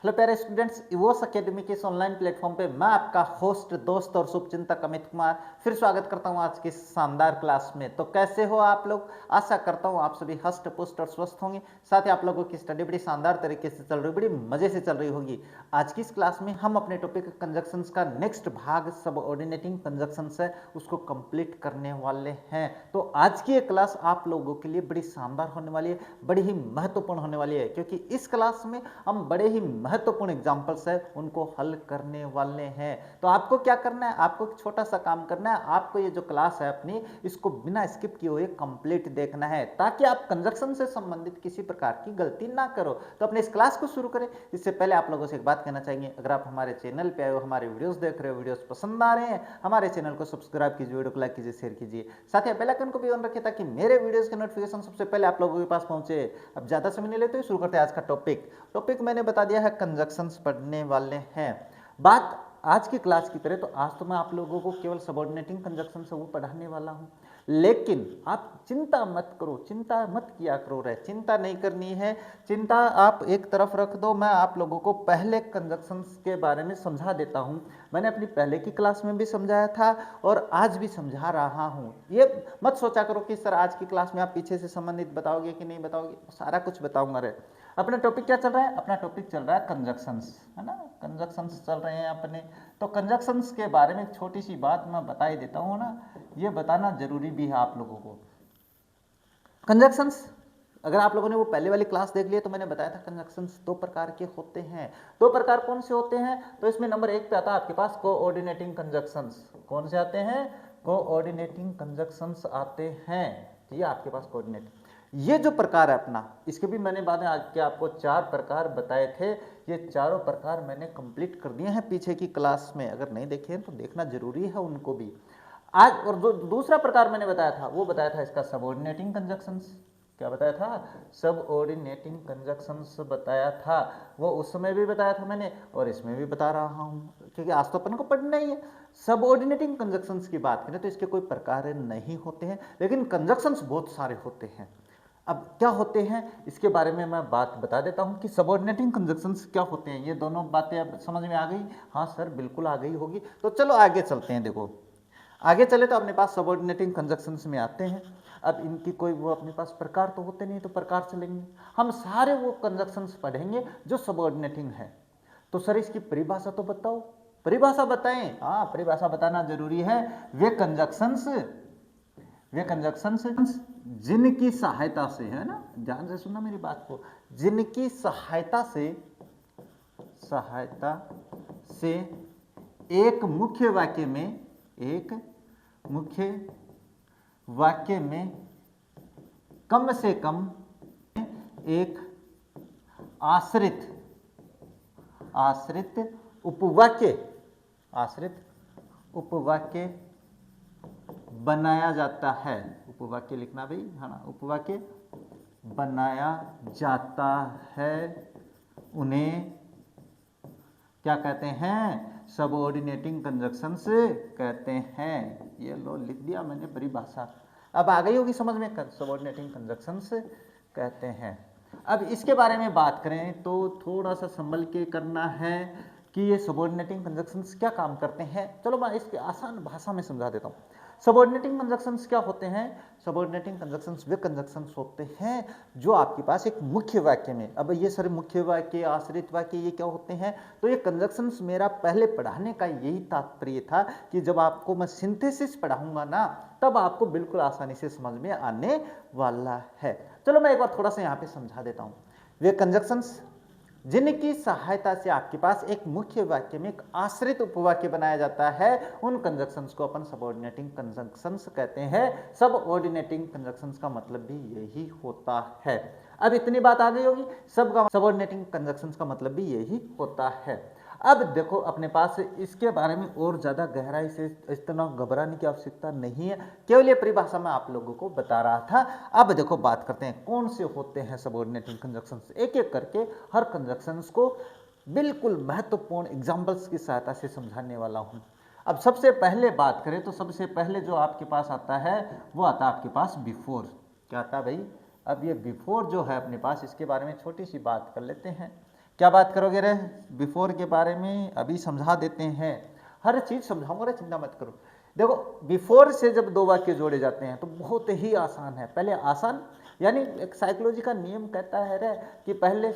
Hello प्यारे students, इवोस academy के इस ऑनलाइन प्लेटफॉर्म पे मैं आपका होस्ट, दोस्त और शुभचिंतक अमित कुमार फिर स्वागत करता हूं आज की इस शानदार क्लास में। तो कैसे हो आप लोग? आशा करता हूं आप सभी हष्ट पुष्ट और स्वस्थ होंगे। साथ ही आप लोगों की स्टडी बड़ी शानदार तरीके से चल रही, बड़ी मजे से चल रही होगी। आज की इस क्लास में हम अपने टॉपिक कंजक्शंस का नेक्स्ट भाग सबऑर्डिनेटिंग कंजक्शंस है, उसको कंप्लीट करने वाले हैं। तो आज की ये क्लास आप लोगों के लिए बड़ी शानदार होने वाली है, बड़ी ही महत्वपूर्ण होने वाली है, क्योंकि इस क्लास में हम बड़े ही महत्वपूर्ण एग्जाम्पल्स है उनको हल करने वाले हैं। तो आपको क्या करना है, आपको एक छोटा सा काम करना है। आपको ये जो क्लास है अपनी, इसको बिना स्किप किए हुए कंप्लीट देखना है, ताकि आप कंजक्शन से संबंधित किसी प्रकार की गलती ना करो। तो अपने इस क्लास को शुरू करें इससे पहले आप लोगों से एक बात कहना चाहेंगे, अगर आप हमारे चैनल पे आए हो, हमारे वीडियोस देख रहे हो, वीडियोस पसंद आ रहे हैं, हमारे चैनल को सब्सक्राइब कीजिए, वीडियो को लाइक कीजिए, शेयर कीजिए, साथ ही बेल आइकन को भी ऑन रखिए ताकि मेरे वीडियोस के नोटिफिकेशन सबसे पहले आप लोगों के पास पहुंचे। अब ज्यादा समय नहीं लेते, शुरू करते हैं आज का टॉपिक मैंने बता दिया है, कंजक्शंस पढ़ने वाले हैं। बात आज की क्लास की तरह, तो आज तो मैं आप लोगों को केवल सबऑर्डिनेटिंग कंजक्शन से वो पढ़ाने वाला हूं, लेकिन आप चिंता मत करो, चिंता मत किया करो रे, चिंता नहीं करनी है। चिंता आप एक तरफ रख दो, मैं आप लोगों को पहले कंजक्शंस के बारे में समझा देता हूं। मैंने अपनी पहले की क्लास में भी समझाया था और आज भी समझा रहा हूं। ये मत सोचा करो कि सर आज की क्लास में आप पीछे से संबंधित बताओगे कि नहीं बताओगे, सारा कुछ बताऊंगा रे। अपना टॉपिक क्या चल रहा है? अपना टॉपिक चल रहा है कंजक्शंस, है ना, कंजक्शंस चल रहे हैं अपने। तो कंजक्शंस के बारे में एक छोटी सी बात मैं बता ही देता हूँ ना, ये बताना जरूरी भी है आप लोगों को। कंजक्शंस, अगर आप लोगों ने वो पहले वाली क्लास देख लिया तो मैंने बताया था कंजक्शंस दो प्रकार के होते हैं। दो प्रकार कौन से होते हैं? तो इसमें नंबर एक पे आता है आपके पास कोऑर्डिनेटिंग कंजक्शंस। कौन से आते हैं? कोऑर्डिनेटिंग कंजक्शंस आते हैं। ये आपके पास कोऑर्डिनेट, ये जो प्रकार है अपना, इसके भी मैंने बाद में आज के आपको 4 प्रकार बताए थे। ये चारों प्रकार मैंने कंप्लीट कर दिए हैं पीछे की क्लास में, अगर नहीं देखे हैं तो देखना जरूरी है उनको भी। आज और जो दूसरा प्रकार मैंने बताया था, वो बताया था इसका सबऑर्डिनेटिंग कंजक्शंस। क्या बताया था? सबऑर्डिनेटिंग कंजक्शंस बताया था। वो उस समय भी बताया था मैंने और इसमें भी बता रहा हूँ, क्योंकि आज तो अपन को पढ़ना ही है। सबऑर्डिनेटिंग कंजक्शंस की बात करें तो इसके कोई प्रकार नहीं होते हैं, लेकिन कंजक्शंस बहुत सारे होते हैं। अब क्या होते हैं इसके बारे में मैं बात बता देता हूं कि सबऑर्डिनेटिंग कंजक्शंस क्या होते हैं। ये दोनों बातें अब समझ में आ गई? हाँ सर, बिल्कुल आ गई होगी। तो चलो आगे चलते हैं। देखो, आगे चले तो अपने पास सबऑर्डिनेटिंग कंजक्शंस में आते हैं। अब इनकी कोई वो अपने पास प्रकार तो होते नहीं, तो प्रकार चलेंगे, हम सारे वो कंजक्शंस पढ़ेंगे जो सबऑर्डिनेटिंग है। तो सर इसकी परिभाषा तो बताओ, परिभाषा बताएं। हाँ, परिभाषा बताना जरूरी है। वे कंजक्शंस जिनकी सहायता से, है ना, ध्यान से सुनना मेरी बात को, जिनकी सहायता से एक मुख्य वाक्य में कम से कम एक आश्रित उपवाक्य बनाया जाता है। उपवाक्य लिखना भाई, है ना, उपवाक्य बनाया जाता है, उन्हें क्या कहते हैं? सबऑर्डिनेटिंग कंजक्शंस कहते हैं। ये लो, लिख दिया मैंने परिभाषा, अब आ गई होगी समझ में। सबऑर्डिनेटिंग कंजक्शंस कहते हैं। अब इसके बारे में बात करें तो थोड़ा सा संभल के करना है कि ये सबऑर्डिनेटिंग कंजक्शंस क्या काम करते हैं। चलो मैं इसकी आसान भाषा में समझा देता हूँ। सबऑर्डिनेटिंग कंजक्शंस क्या होते हैं? सबऑर्डिनेटिंग कंजक्शंस वे कंजक्शंस होते हैं जो आपके पास एक मुख्य वाक्य में, अब ये सारे मुख्य वाक्य, आश्रित वाक्य, ये क्या होते हैं? तो ये कंजक्शंस मेरा पहले पढ़ाने का यही तात्पर्य था कि जब आपको मैं सिंथेसिस पढ़ाऊंगा ना, तब आपको बिल्कुल आसानी से समझ में आने वाला है। चलो मैं एक बार थोड़ा सा यहाँ पे समझा देता हूँ। वे कंजक्शंस जिनकी सहायता से आपके पास एक मुख्य वाक्य में एक आश्रित उपवाक्य बनाया जाता है, उन कंजक्शंस को अपन सबऑर्डिनेटिंग कंजक्शंस कहते हैं। सबऑर्डिनेटिंग कंजक्शंस का मतलब भी यही होता है। अब इतनी बात आ गई होगी, सबऑर्डिनेटिंग कंजक्शंस का मतलब भी यही होता है। अब देखो अपने पास इसके बारे में और ज़्यादा गहराई से इतना घबराने की आवश्यकता नहीं है, केवल ये परिभाषा मैं आप लोगों को बता रहा था। अब देखो बात करते हैं कौन से होते हैं सबऑर्डिनेटिंग कंजक्शंस, एक एक करके हर कंजक्शंस को बिल्कुल महत्वपूर्ण एग्जाम्पल्स की सहायता से समझाने वाला हूँ। अब सबसे पहले बात करें तो सबसे पहले जो आपके पास आता है वो आता है आपके पास बिफोर। क्या आता है भाई? अब ये बिफोर जो है अपने पास, इसके बारे में छोटी सी बात कर लेते हैं क्या बात करोगे रे? बिफोर के बारे में अभी समझा देते हैं, हर चीज समझाऊंगा रे, चिंता मत करो। देखो बिफोर से जब दो वाक्य जोड़े जाते हैं तो बहुत ही आसान है। पहले आसान, यानी एक साइकोलॉजी का नियम कहता है रे कि पहले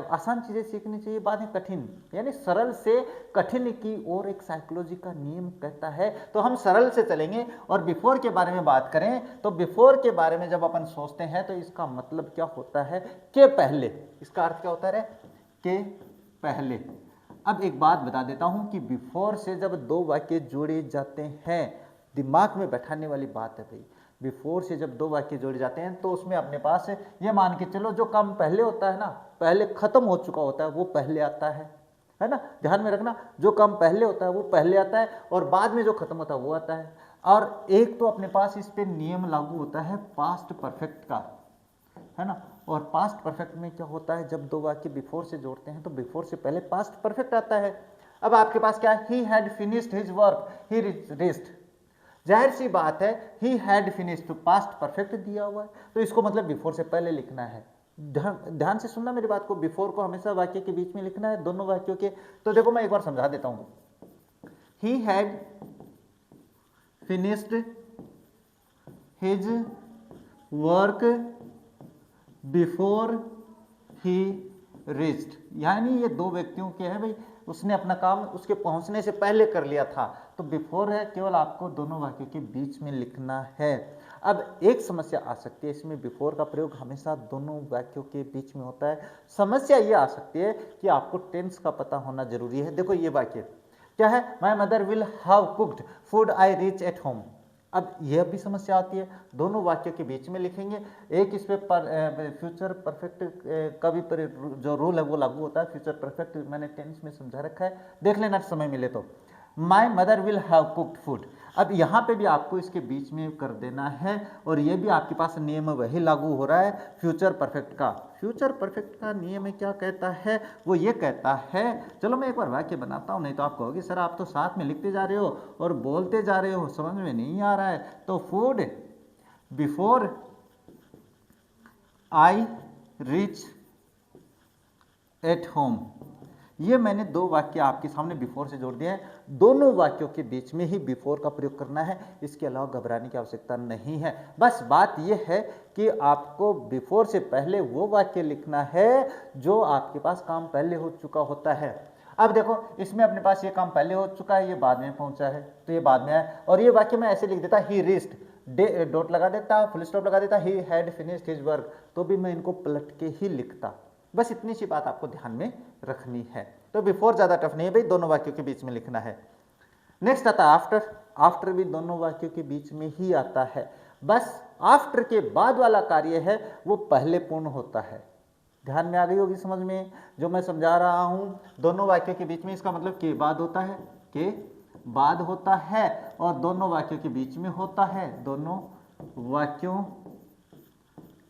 आसान चीजें सीखनी चाहिए, बाद में कठिन, यानी सरल से कठिन की ओर एक साइकोलॉजी का नियम कहता है। तो हम सरल से चलेंगे और बिफोर के बारे में बात करें तो बिफोर के बारे में जब अपन सोचते हैं तो इसका मतलब क्या होता है कि पहले, इसका अर्थ क्या होता है रे के पहले। अब एक बात बता देता हूं कि बिफोर से जब दो वाक्य जोड़े जाते हैं, दिमाग में बैठाने वाली बात है भाई, बिफोर से जब दो वाक्य जोड़े जाते हैं तो उसमें अपने पास ये मान के चलो जो काम पहले होता है ना, पहले खत्म हो चुका होता है वो पहले आता है ना, ध्यान में रखना, जो काम पहले होता है वो पहले आता है और बाद में जो खत्म होता है वो आता है। और एक तो अपने पास इस पे नियम लागू होता है पास्ट परफेक्ट का, है ना, और पास्ट परफेक्ट में क्या होता है, जब दो वाक्य बिफोर से जोड़ते हैं तो बिफोर से पहले पास्ट परफेक्ट आता है। अब आपके पास क्या है, he had finished his work he rest, जाहिर सी बात है ही हैड फिनिश्ड, तो पास्ट परफेक्ट दिया हुआ है तो इसको मतलब बिफोर से पहले लिखना है। ध्यान से सुनना मेरी बात को, बिफोर को हमेशा वाक्य के बीच में लिखना है, दोनों वाक्यों के। तो देखो मैं एक बार समझा देता हूं, he had finished his work before he reached, यानी ये दो व्यक्तियों के हैं भाई, उसने अपना काम उसके पहुंचने से पहले कर लिया था, तो बिफोर है, केवल आपको दोनों वाक्यों के बीच में लिखना है। अब एक समस्या आ सकती है इसमें, बिफोर का प्रयोग हमेशा दोनों वाक्यों के बीच में होता है। समस्या ये आ सकती है कि आपको टेंस का पता होना जरूरी है। देखो ये वाक्य क्या है, my mother will have cooked food I reach at home. अब यह भी समस्या आती है, दोनों वाक्यों के बीच में लिखेंगे, एक इस पे फ्यूचर परफेक्ट का भी जो रूल है वो लागू होता है। फ्यूचर परफेक्ट मैंने टेंस में समझा रखा है, देख लेना समय मिले तो। My mother will have cooked food, अब यहाँ पे भी आपको इसके बीच में कर देना है और ये भी आपके पास नियम वही लागू हो रहा है फ्यूचर परफेक्ट का। फ्यूचर परफेक्ट का नियम क्या कहता है, वो ये कहता है, चलो मैं एक बार वाक्य बनाता हूँ, नहीं तो आप कहोगे सर आप तो साथ में लिखते जा रहे हो और बोलते जा रहे हो, समझ में नहीं आ रहा है। तो food before I reach at home, ये मैंने दो वाक्य आपके सामने बिफोर से जोड़ दिए हैं, दोनों वाक्यों के बीच में ही बिफोर का प्रयोग करना है, इसके अलावा घबराने की आवश्यकता नहीं है। बस बात यह है कि आपको बिफोर से पहले वो वाक्य लिखना है जो आपके पास काम पहले हो चुका होता है। अब देखो इसमें अपने पास ये काम पहले हो चुका है, ये बाद में पहुंचा है तो ये बाद में आया, और ये वाक्य मैं ऐसे लिख देता ही रीच्ड, डॉट लगा देता, फुल स्टॉप लगा देता, he had finished his work, तो भी मैं इनको पलट के ही लिखता। बस इतनी सी बात आपको ध्यान में रखनी है। तो बिफोर ज्यादा टफ नहीं है भाई, दोनों वाक्यों के बीच में लिखना है। नेक्स्ट आता है आफ्टर, आफ्टर भी दोनों वाक्यों के बीच में ही आता है, बस आफ्टर के बाद वाला कार्य है वो पहले पूर्ण होता है। ध्यान में आ गई होगी समझ में जो मैं समझा रहा हूं, दोनों वाक्यों के बीच में, इसका मतलब के बाद होता है, के बाद होता है और दोनों वाक्यों के बीच में होता है, दोनों वाक्यों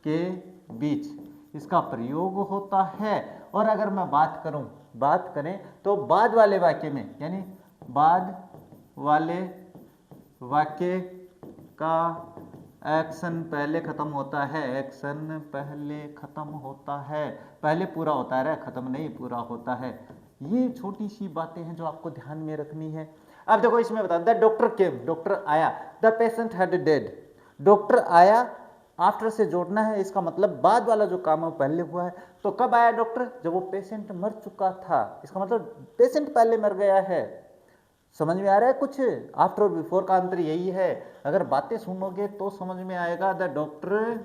के बीच इसका प्रयोग होता है। और अगर मैं बात करें तो बाद वाले वाक्य में, यानी बाद वाले वाक्य का एक्शन पहले खत्म होता है, एक्शन पहले खत्म होता है, पहले पूरा होता है, खत्म नहीं पूरा होता है। ये छोटी सी बातें हैं जो आपको ध्यान में रखनी है। अब देखो इसमें बता, द डॉक्टर केम, डॉक्टर आया, the patient had dead, doctor आया, आफ्टर से जोड़ना है, इसका मतलब बाद वाला जो काम है पहले हुआ है। तो कब आया डॉक्टर, जब वो पेशेंट मर चुका था, इसका मतलब पेशेंट पहले मर गया है। समझ में आ रहा है कुछ, आफ्टर और बिफोर का अंतर यही है, अगर बातें सुनोगे तो समझ में आएगा। The doctor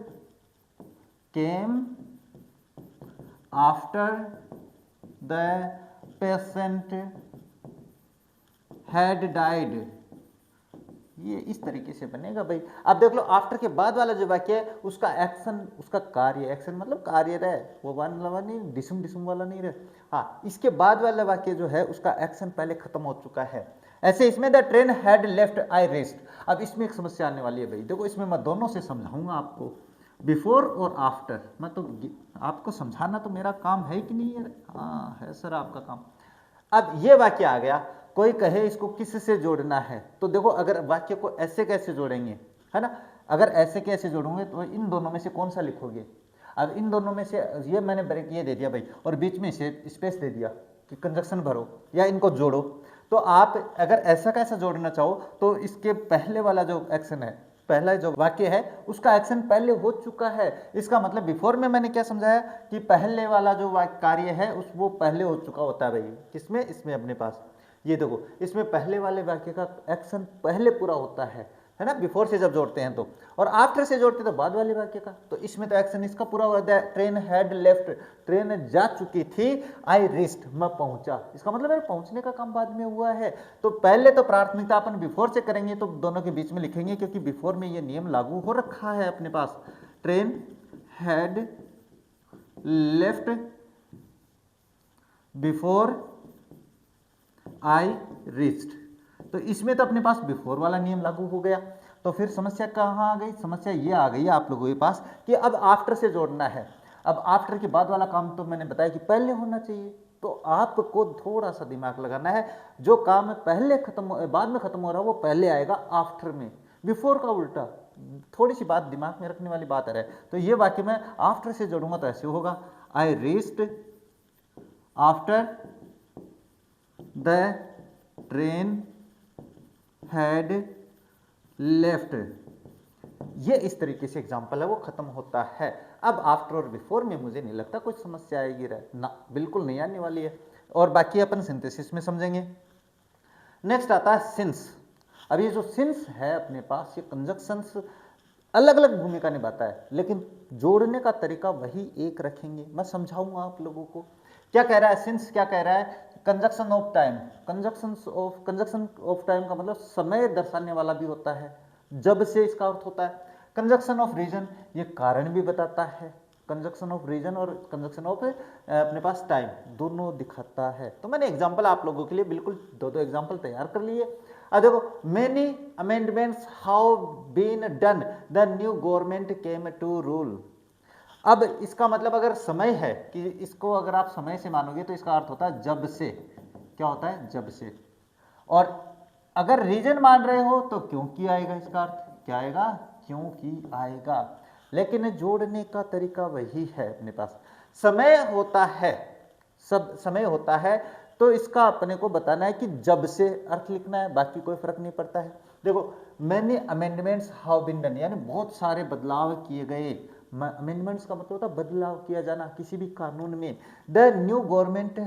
came after the patient had died, ये इस तरीके से बनेगा भाई। अब देख लो आफ्टर के बाद वाला जो वाक्य है उसका एक्शन, उसका कार्य, एक्शन मतलब कार्य रहे, वो वाला नहीं, डिसम डिसम वाला नहीं रहे, हाँ, इसके बाद वाला वाक्य जो है उसका एक्शन पहले खत्म हो चुका है। ऐसे इसमें the train had left I rest, अब इसमें एक समस्या आने वाली है भाई, देखो इसमें मैं दोनों से समझाऊंगा आपको, बिफोर और आफ्टर, मैं तो आपको समझाना तो मेरा काम है कि नहीं है, हाँ है सर आपका काम। अब ये वाक्य आ गया, कोई कहे इसको किस से जोड़ना है, तो देखो अगर वाक्य को ऐसे कैसे जोड़ेंगे, है ना, अगर ऐसे कैसे जोड़ोगे तो इन दोनों में से कौन सा लिखोगे। अब इन दोनों में से ये मैंने ब्रेक ये दे दिया भाई, और बीच में से स्पेस दे दिया कि कंजक्शन भरो या इनको जोड़ो। तो आप अगर ऐसा कैसा जोड़ना चाहो तो इसके पहले वाला जो एक्शन है, पहला जो वाक्य है उसका एक्शन पहले हो चुका है। इसका मतलब बिफोर में मैंने क्या समझाया कि पहले वाला जो कार्य है उस वो पहले हो चुका होता है भाई। किसमें? इसमें अपने पास ये देखो, इसमें पहले वाले वाक्य का एक्शन पहले पूरा होता है ना, बिफोर से जब जोड़ते हैं तो, और आफ्टर से जोड़ते तो बाद वाले वाक्य का। तो इसमें तो एक्शन इसका पूरा होता है, ट्रेन हैड लेफ्ट, ट्रेन जा चुकी थी, आई रीच्ड, मैं पहुंचा। इसका मतलब है पहुंचने का काम बाद में हुआ है। तो पहले तो प्राथमिकता अपन बिफोर से करेंगे, तो दोनों के बीच में लिखेंगे क्योंकि बिफोर में ये नियम लागू हो रखा है अपने पास। Train had left before I reached, तो इसमें तो अपने पास बिफोर वाला नियम लागू हो गया। तो फिर समस्या कहाँ आ गई? समस्या ये आ गई आप लोगों के पास कि अब आफ्टर से जोड़ना है। अब आफ्टर के बाद वाला काम तो मैंने बताया कि पहले होना चाहिए, तो आपको थोड़ा सा दिमाग लगाना है। जो काम पहले खत्म बाद में खत्म हो रहा है वो पहले आएगा आफ्टर में, बिफोर का उल्टा। थोड़ी सी बात दिमाग में रखने वाली बात है। तो ये वाक्य मैं आफ्टर से जोड़ूंगा तो ऐसे होगा, I reached after the train had left. ये इस तरीके से एग्जाम्पल है वो खत्म होता है। अब आफ्टर और बिफोर में मुझे नहीं लगता कुछ समस्या आएगी ना, बिल्कुल नहीं आने वाली है। और बाकी अपन सिंथेसिस में समझेंगे। नेक्स्ट आता है सिंस। अब ये जो सिंस है अपने पास, ये कंजक्शंस अलग अलग भूमिका निभाता है, लेकिन जोड़ने का तरीका वही एक रखेंगे। मैं समझाऊंगा आप लोगों को। क्या कह रहा है सिंस? क्या कह रहा है? Conjunction of time. Conjunction of time का मतलब समय दर्शाने वाला भी होता है, जब से इसका अर्थ होता है। कंजक्शन ऑफ रीजन, ये कारण भी बताता है। कंजक्शन ऑफ रीजन और कंजक्शन ऑफ अपने पास टाइम दोनों दिखाता है। तो मैंने एग्जांपल आप लोगों के लिए बिल्कुल दो एग्जांपल तैयार कर लिए। अब देखो, many amendments have been done, the new government came to rule. अब इसका मतलब अगर समय है कि इसको अगर आप समय से मानोगे तो इसका अर्थ होता है जब से। क्या होता है? जब से। और अगर रीजन मान रहे हो तो क्योंकि आएगा, इसका अर्थ क्या आएगा? क्योंकि आएगा। लेकिन जोड़ने का तरीका वही है अपने पास। समय होता है, सब समय होता है, तो इसका अपने को बताना है कि जब से अर्थ लिखना है, बाकी कोई फर्क नहीं पड़ता है। देखो, many amendments have been done, यानी बहुत सारे बदलाव किए गए। अमेंडमेंट्स का मतलब होता है बदलाव किया जाना किसी भी कानून में। The new government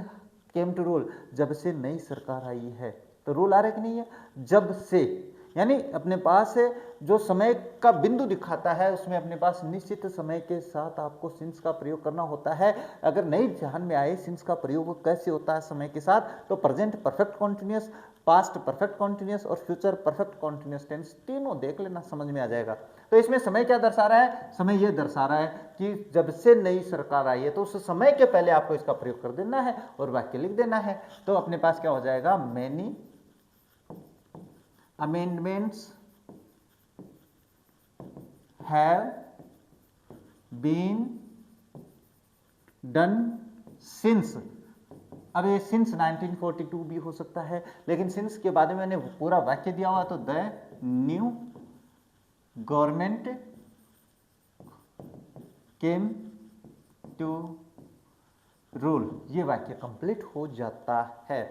came to rule, जब से नई सरकार आई है। तो रूल आ रहा है कि नहीं है? जब से, यानी अपने पास जो समय का बिंदु दिखाता है उसमें अपने पास निश्चित समय के साथ आपको सिंस का प्रयोग करना होता है। अगर नहीं ध्यान में आए सिंस का प्रयोग कैसे होता है समय के साथ, तो present perfect continuous, past perfect continuous और फ्यूचर परफेक्ट कॉन्टिन्यूअस टेंस, तीनों देख लेना, समझ में आ जाएगा। तो इसमें समय क्या दर्शा रहा है? समय यह दर्शा रहा है कि जब से नई सरकार आई है, तो उस समय के पहले आपको इसका प्रयोग कर देना है और वाक्य लिख देना है। तो अपने पास क्या हो जाएगा? Many amendments have been done since। अब ये सिंस 1942 भी हो सकता है, लेकिन सिंस के बाद में मैंने पूरा वाक्य दिया हुआ, तो the new government came to rule, ये वाक्य कंप्लीट हो जाता है।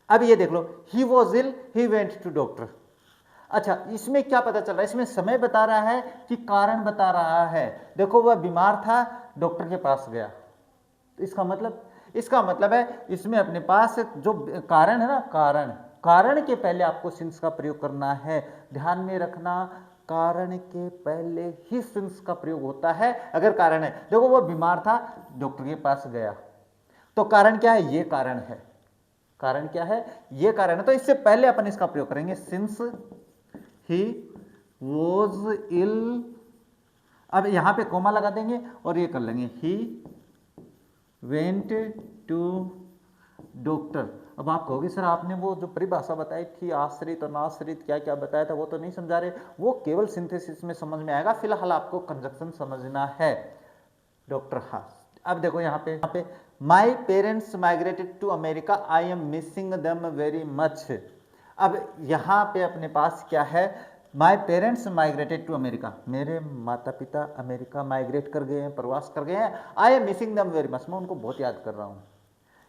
अब ये देख लो, he was ill, he went to doctor. अच्छा, इसमें क्या पता चल रहा है? इसमें समय बता रहा है कि कारण बता रहा है। देखो, वह बीमार था, डॉक्टर के पास गया। तो इसका मतलब है इसमें अपने पास जो कारण है ना, कारण के पहले आपको सिंस का प्रयोग करना है। ध्यान में रखना, कारण के पहले ही सिंस का प्रयोग होता है अगर कारण है। देखो, वह बीमार था, डॉक्टर के पास गया, तो कारण क्या है? ये कारण है। कारण क्या है? ये कारण है। तो इससे पहले अपन इसका प्रयोग करेंगे, सिंस ही वॉज इल। अब यहां पे कोमा लगा देंगे और ये कर लेंगे, ही वेंट टू डॉक्टर। अब आप कहोगे सर आपने वो जो परिभाषा बताई थी आश्रित और नाश्रित क्या क्या बताया था वो तो नहीं समझा रहे, वो केवल सिंथेसिस में समझ में आएगा। फिलहाल आपको कंजक्शन समझना है। डॉक्टर, हाँ। अब देखो यहाँ पे my parents migrated to America, I am missing them very much. अब यहाँ पे अपने पास क्या है? My parents migrated to America, मेरे माता पिता अमेरिका माइग्रेट कर गए हैं, प्रवास कर गए हैं। आई एम मिसिंग दम वेरी मच, मैं उनको बहुत याद कर रहा हूँ।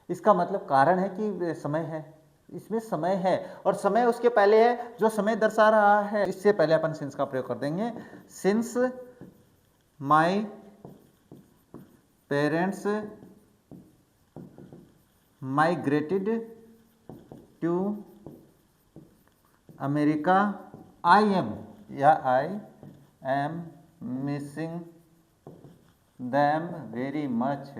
इसका मतलब कारण है कि समय है, इसमें समय है और समय उसके पहले है जो समय दर्शा रहा है। इससे पहले अपन सिंस का प्रयोग कर देंगे, since my parents migrated to America, I am missing them very much.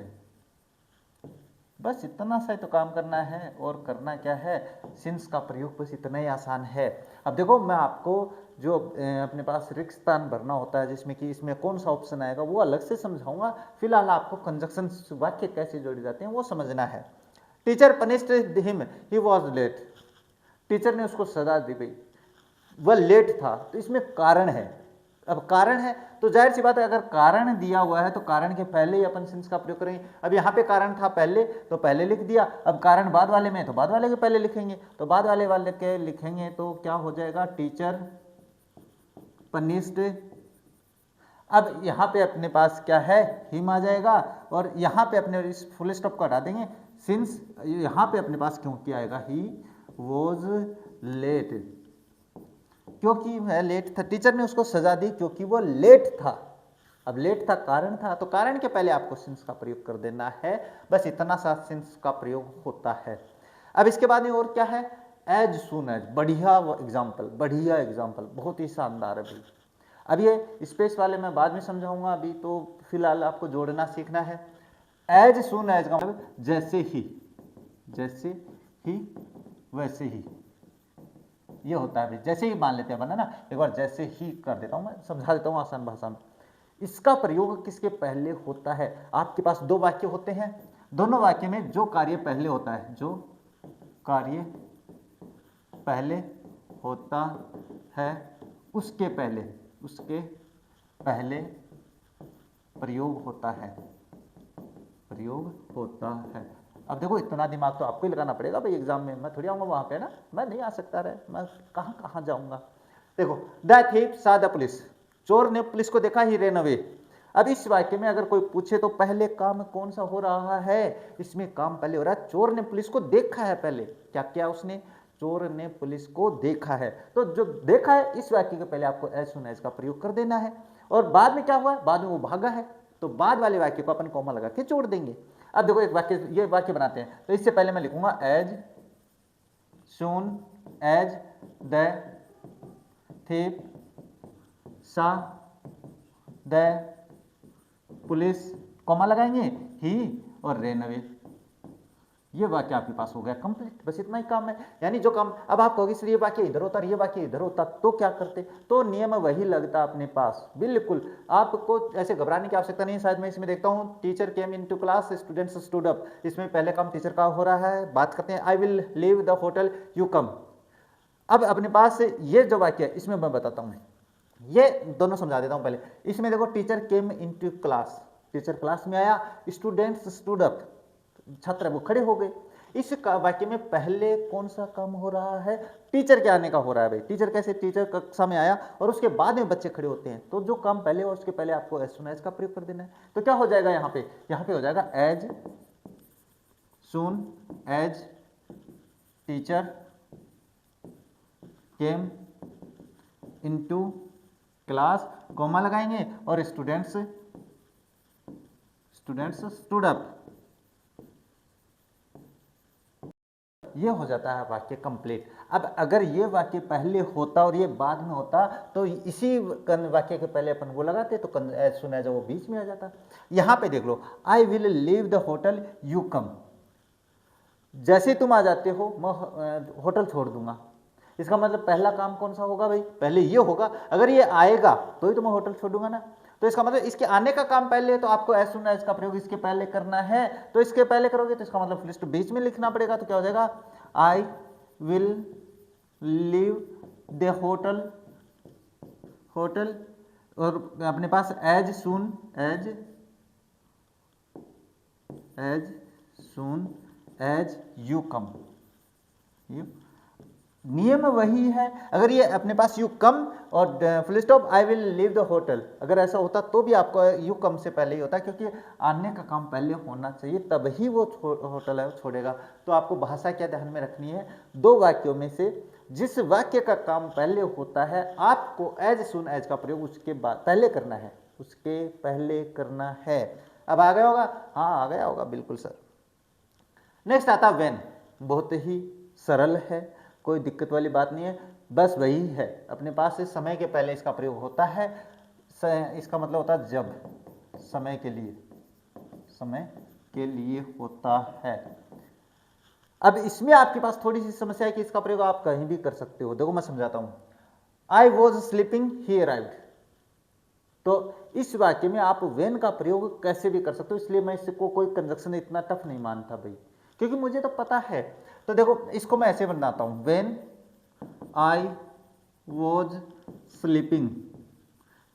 बस इतना सा तो काम करना है और करना क्या है, सिंस का प्रयोग बस इतना ही आसान है। अब देखो मैं आपको जो अपने पास रिक्त स्थान भरना होता है जिसमें कि इसमें कौन सा ऑप्शन आएगा वो अलग से समझाऊंगा। फिलहाल आपको कंजक्शन वाक्य कैसे जोड़े जाते हैं वो समझना है। Teacher punished him, he was late, teacher ने उसको सजा दी भाई, वह लेट था, तो इसमें कारण है। अब कारण है तो जाहिर सी बात है अगर कारण दिया हुआ है तो कारण के पहले ही अपन सिंस का प्रयोग करेंगे। अब यहाँ पे कारण था पहले तो पहले लिख दिया, अब कारण बाद वाले में तो बाद वाले के पहले लिखेंगे, तो बाद वाले के लिखेंगे तो क्या हो जाएगा, टीचर पनिश्ड। अब यहाँ पे अपने पास क्या है, हिम आ जाएगा और यहाँ पे अपने इस फुल स्टॉप को हटा देंगे, सिंस यहाँ पे अपने पास क्योंकि आएगा, ही वॉज लेट, क्योंकि वह लेट था, टीचर ने उसको सजा दी क्योंकि वो लेट था। अब लेट था कारण था, तो कारण के पहले आपको सिंस का प्रयोग कर देना है, बस इतना सा सिंस का प्रयोग होता है। अब इसके बाद में और क्या है, एज सुन एज, बढ़िया एग्जाम्पल, बढ़िया एग्जाम्पल, बहुत ही शानदार है भाई। अब ये स्पेस वाले मैं बाद में समझाऊंगा, अभी तो फिलहाल आपको जोड़ना सीखना है। एज सुन एज का मतलब जैसे ही, जैसे ही वैसे ही, ये होता है। जैसे ही मान लेते हैं बना ना, एक बार जैसे ही कर देता हूं, मैं समझा देता हूं आसान भाषा में। इसका प्रयोग किसके पहले होता है, आपके पास दो वाक्य होते हैं, दोनों वाक्य में जो कार्य पहले होता है, जो कार्य पहले होता है उसके पहले प्रयोग होता है, प्रयोग होता है। अब देखो इतना दिमाग तो आपको ही लगाना पड़ेगा भाई एग्जाम में, मैं थोड़ी आऊंगा वहां पे ना, मैं नहीं आ सकता रहे, मैं कहां कहां जाऊंगा। देखो द थीफ सा द पुलिस, चोर ने पुलिस को देखा, ही रेन अवे। अब इस वाक्य में अगर कोई पूछे तो पहले काम कौन सा हो रहा है, इसमें काम पहले हो रहा है, चोर ने पुलिस को देखा है। पहले क्या किया उसने, चोर ने पुलिस को देखा है, तो जो देखा है इस वाक्य के पहले आपको एज सुन एज का प्रयोग कर देना है। और बाद में क्या हुआ, बाद में वो भागा है, तो बाद वाले वाक्य को अपन कॉमा लगा के जोड़ देंगे। अब देखो एक वाक्य, ये वाक्य बनाते हैं, तो इससे पहले मैं लिखूंगा as soon as the thief saw the police, comma लगाएंगे, ही और ran away। ये वाक्य आपके पास हो गया कंप्लीट, बस इतना ही काम है। यानी जो काम अब आप कहोगे सर ये वाक्य इधर होता और ये वाक्य इधर होता तो क्या करते, तो नियम वही लगता अपने पास, बिल्कुल आपको ऐसे घबराने की आवश्यकता नहीं। शायद मैं इसमें देखता हूँ teacher came into class students stood up, इसमें पहले काम टीचर का हो रहा है। बात करते हैं आई will leave the hotel you कम। अब अपने पास ये जो वाक्य है इसमें मैं बताता हूँ, ये दोनों समझा देता हूं पहले। इसमें देखो teacher came into class, teacher class में आया, स्टूडेंट्स स्टूड अप, छात्र वो खड़े हो गए। इस वाक्य में पहले कौन सा काम हो रहा है, टीचर के आने का हो रहा है भाई। टीचर कैसे, टीचर कक्षा में आया और उसके बाद में बच्चे खड़े होते हैं, तो जो काम पहले हो उसके पहले आपको एज सुन एज का प्रयोग कर देना है। तो क्या हो जाएगा यहाँ पे हो जाएगा as soon as teacher came into class, comma लगाएंगे और स्टूडेंट्स स्टूड अप, ये हो जाता है वाक्य कंप्लीट। अब अगर ये वाक्य पहले होता और ये बाद में होता तो इसी वाक्य के पहले अपन वो लगाते तो एज सुन एज वो बीच में आ जाता। यहां पे देख लो, I will leave the hotel you come, जैसे तुम आ जाते हो मैं होटल छोड़ दूंगा। इसका मतलब पहला काम कौन सा होगा भाई, पहले ये होगा, अगर ये आएगा तो ही तो मैं होटल छोड़ूंगा ना। तो इसका मतलब इसके आने का काम पहले है, तो आपको एज सुन एज का प्रयोग इसके पहले करना है। तो इसके पहले करोगे तो इसका मतलब फुल स्टॉप बीच में लिखना पड़ेगा, तो क्या हो जाएगा I will leave the hotel और अपने पास as soon as you come, नियम वही है। अगर ये अपने पास यू कम और full stop I will leave the hotel, अगर ऐसा होता तो भी आपको यू कम से पहले ही होता, क्योंकि आने का काम पहले होना चाहिए, तब ही वो होटल है वो छोड़ेगा। तो आपको भाषा क्या ध्यान में रखनी है, दो वाक्यों में से जिस वाक्य का काम पहले होता है आपको एज सुन एज का प्रयोग उसके बाद पहले करना है, उसके पहले करना है। अब आ गया होगा, हाँ आ गया होगा, बिल्कुल सर। नेक्स्ट आता वेन, बहुत ही सरल है, कोई दिक्कत वाली बात नहीं है, बस वही है अपने पास से समय के पहले इसका प्रयोग होता है। इसका मतलब होता है जब, समय के लिए, समय के लिए होता है। अब इसमें आपके पास थोड़ी सी समस्या है कि इसका प्रयोग आप कहीं भी कर सकते हो। देखो मैं समझाता हूं, I was sleeping he arrived, तो इस वाक्य में आप वेन का प्रयोग कैसे भी कर सकते हो, इसलिए मैं इसको कोई कंजक्शन इतना टफ नहीं मानता भाई, क्योंकि मुझे तो पता है। तो देखो इसको मैं ऐसे बनाता हूं, वेन आई वॉज स्लीपिंग,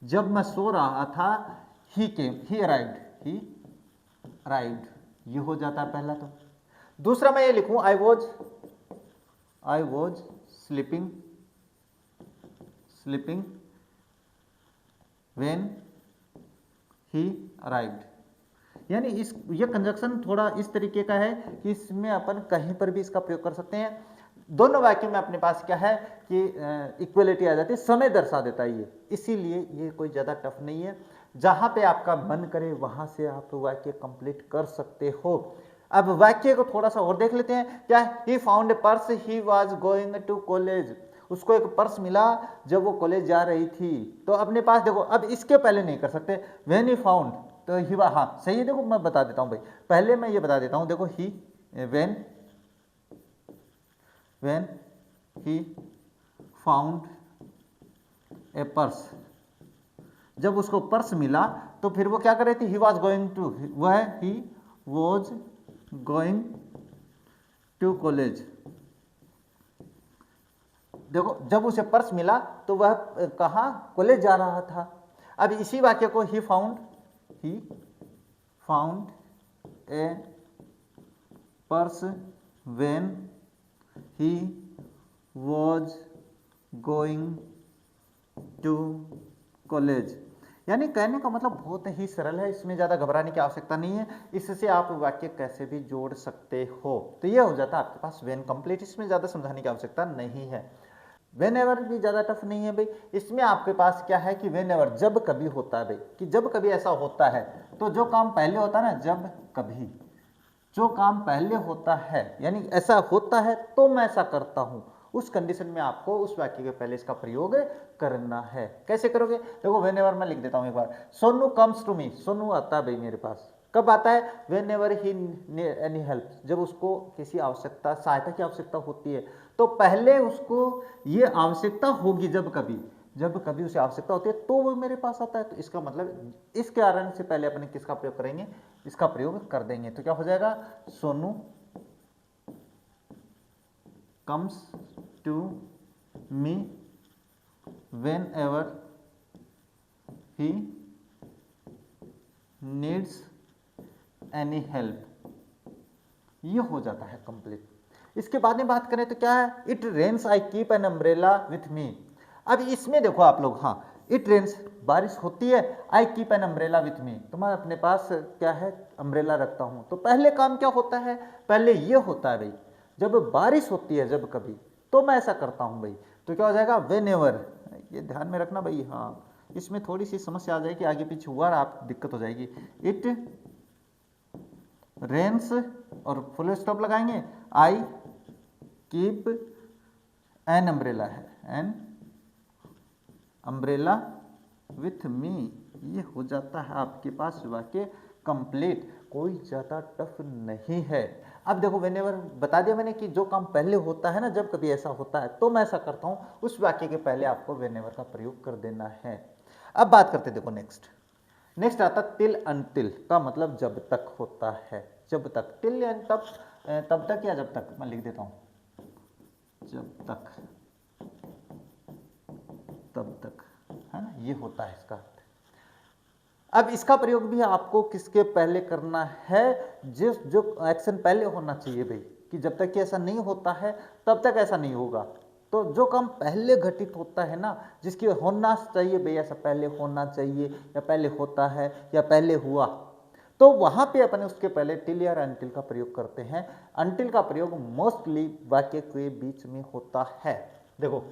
जब मैं सो रहा था, ही केम, ही अराइव्ड, ही अराइव्ड, ये हो जाता है पहला। तो दूसरा मैं ये लिखूं, I was sleeping, sleeping when he arrived, यानी ये कंजक्शन थोड़ा इस तरीके का है कि इसमें अपन कहीं पर भी इसका प्रयोग कर सकते हैं। दोनों वाक्यों में अपने पास क्या है कि इक्वलिटी आ जाती है, समय दर्शा देता है ये, इसीलिए ये कोई ज़्यादा टफ नहीं है। जहां पे आपका मन करे वहां से आप वाक्य कंप्लीट कर सकते हो। अब वाक्य को थोड़ा सा और देख लेते हैं, क्या he found a purse he was going to college, उसको एक पर्स मिला जब वो कॉलेज जा रही थी। तो अपने पास देखो, अब इसके पहले नहीं कर सकते, व्हेन ही फाउंड, तो ही, हाँ सही है। देखो मैं बता देता हूं भाई, पहले मैं ये बता देता हूं, देखो he, when he found a purse, जब उसको पर्स मिला तो फिर वो क्या कर रही थी, ही वॉज गोइंग टू, वह he was going to college. देखो जब उसे पर्स मिला तो वह कहाँ, कॉलेज जा रहा था। अब इसी वाक्य को he found a purse when he was going to college, यानी कहने का मतलब बहुत ही सरल है, इसमें ज़्यादा घबराने की आवश्यकता नहीं है, इससे आप वाक्य कैसे भी जोड़ सकते हो। तो ये हो जाता है आपके पास व्हेन कंप्लीट, इसमें ज़्यादा समझाने की आवश्यकता नहीं है। वेन एवर भी ज़्यादा टफ नहीं है भाई, इसमें आपके पास क्या है कि वेन एवर जब कभी होता है भाई, कि जब कभी ऐसा होता है, तो जो काम पहले होता है ना, जब कभी जो काम पहले होता है, यानी ऐसा होता है तो मैं ऐसा करता हूं, उस कंडीशन में आपको उस वाक्य के पहले इसका प्रयोग करना है। कैसे करोगे, देखो वेन एवर मैं लिख देता हूं एक बार, Sonu comes to me, Sonu आता है भाई मेरे पास, कब आता है, whenever he any help, जब उसको किसी आवश्यकता, सहायता की आवश्यकता होती है, तो पहले उसको ये आवश्यकता होगी, जब कभी उसे आवश्यकता होती है तो वो मेरे पास आता है। तो इसका मतलब इस कारण से पहले अपने किसका प्रयोग करेंगे, इसका प्रयोग कर देंगे। तो क्या हो जाएगा, Sonu comes to me whenever he needs any help, ये हो जाता है कंप्लीट। इसके बाद में बात करें तो क्या है, it rains I keep an umbrella with me. अब इसमें देखो आप लोग, हाँ इट रेन्स, बारिश होती है, आई कीप एन अम्ब्रेला विथ मी, तो मैं अपने पास क्या है, अम्ब्रेला रखता हूं। तो पहले काम क्या होता है, पहले ये होता है भाई, जब बारिश होती है जब कभी, तो मैं ऐसा करता हूं भाई। तो क्या हो जाएगा, वेन एवर, ये ध्यान में रखना भाई, हाँ इसमें थोड़ी सी समस्या आ जाएगी, आगे पीछे हुआ आप दिक्कत हो जाएगी। इट रेन्स और फुल स्टॉप लगाएंगे, आई कीप एन अम्ब्रेला है, एन अम्ब्रेला विथ मी, ये हो जाता है आपके पास वाक्य कंप्लीट, कोई ज़्यादा टफ नहीं है। अब देखो वेनेवर बता दिया मैंने कि जो काम पहले होता है ना, जब कभी ऐसा होता है तो मैं ऐसा करता हूँ, उस वाक्य के पहले आपको वेनेवर का प्रयोग कर देना है। अब बात करते देखो नेक्स्ट आता टिल अनटिल का मतलब जब तक होता है, जब तक, टिल यानी तब तक या जब तक, मैं लिख देता हूं जब तक, तब तक, है ना, ये होता है इसका। अब इसका प्रयोग भी आपको किसके पहले करना है, जो एक्शन पहले होना चाहिए भाई, कि जब तक कि ऐसा नहीं होता है तब तक ऐसा नहीं होगा। तो जो काम पहले घटित होता है ना, जिसकी होना चाहिए भैया ऐसा पहले होना चाहिए, या पहले होता है, या पहले हुआ, तो वहां पे अपन उसके पहले टिल या अनटिल का प्रयोग करते हैं। अनटिल का प्रयोग मोस्टली वाक्य के बीच में होता है। देखो,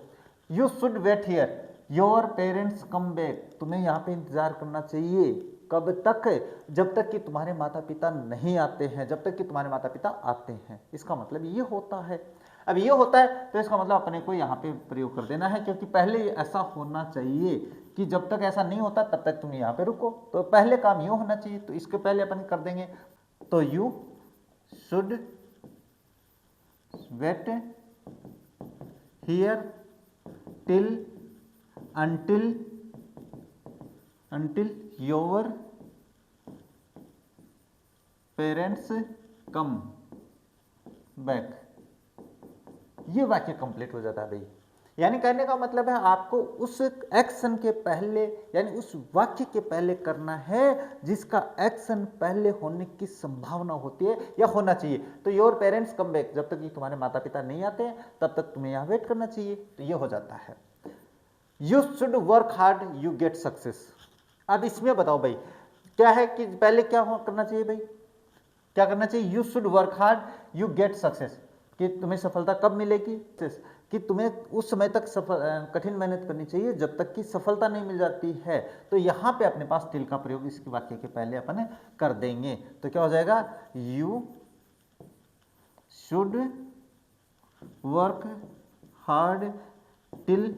you should wait here your parents come back, तुम्हें यहाँ पे इंतजार करना चाहिए। कब तक? जब तक कि तुम्हारे माता पिता नहीं आते हैं, जब तक कि तुम्हारे माता पिता आते हैं। इसका मतलब ये होता है। अब ये होता है तो इसका मतलब अपने को यहाँ पे प्रयोग कर देना है, क्योंकि पहले ऐसा होना चाहिए कि जब तक ऐसा नहीं होता तब तक तुम यहाँ पे रुको, तो पहले काम ये होना चाहिए, तो इसके पहले अपन कर देंगे। तो you should wait here till until your parents come back. ये वाक्य कंप्लीट हो जाता है भाई। यानी कहने का मतलब है आपको उस एक्शन के पहले, यानी उस वाक्य के पहले करना है जिसका एक्शन पहले होने की संभावना होती है या होना चाहिए। तो योर पेरेंट्स कम बैक, जब तक कि तुम्हारे माता पिता नहीं आते हैं तब तक तुम्हें यहाँ वेट करना चाहिए, तो ये हो जाता है। You should work hard you get success. अब इसमें बताओ भाई क्या है कि पहले क्या करना चाहिए भाई, क्या करना चाहिए? You should work hard you get success, कि तुम्हें सफलता कब मिलेगी? कि तुम्हें उस समय तक कठिन मेहनत करनी चाहिए जब तक कि सफलता नहीं मिल जाती है। तो यहाँ पे अपने पास टिल का प्रयोग इस वाक्य के पहले अपन कर देंगे, तो क्या हो जाएगा? You should work hard till,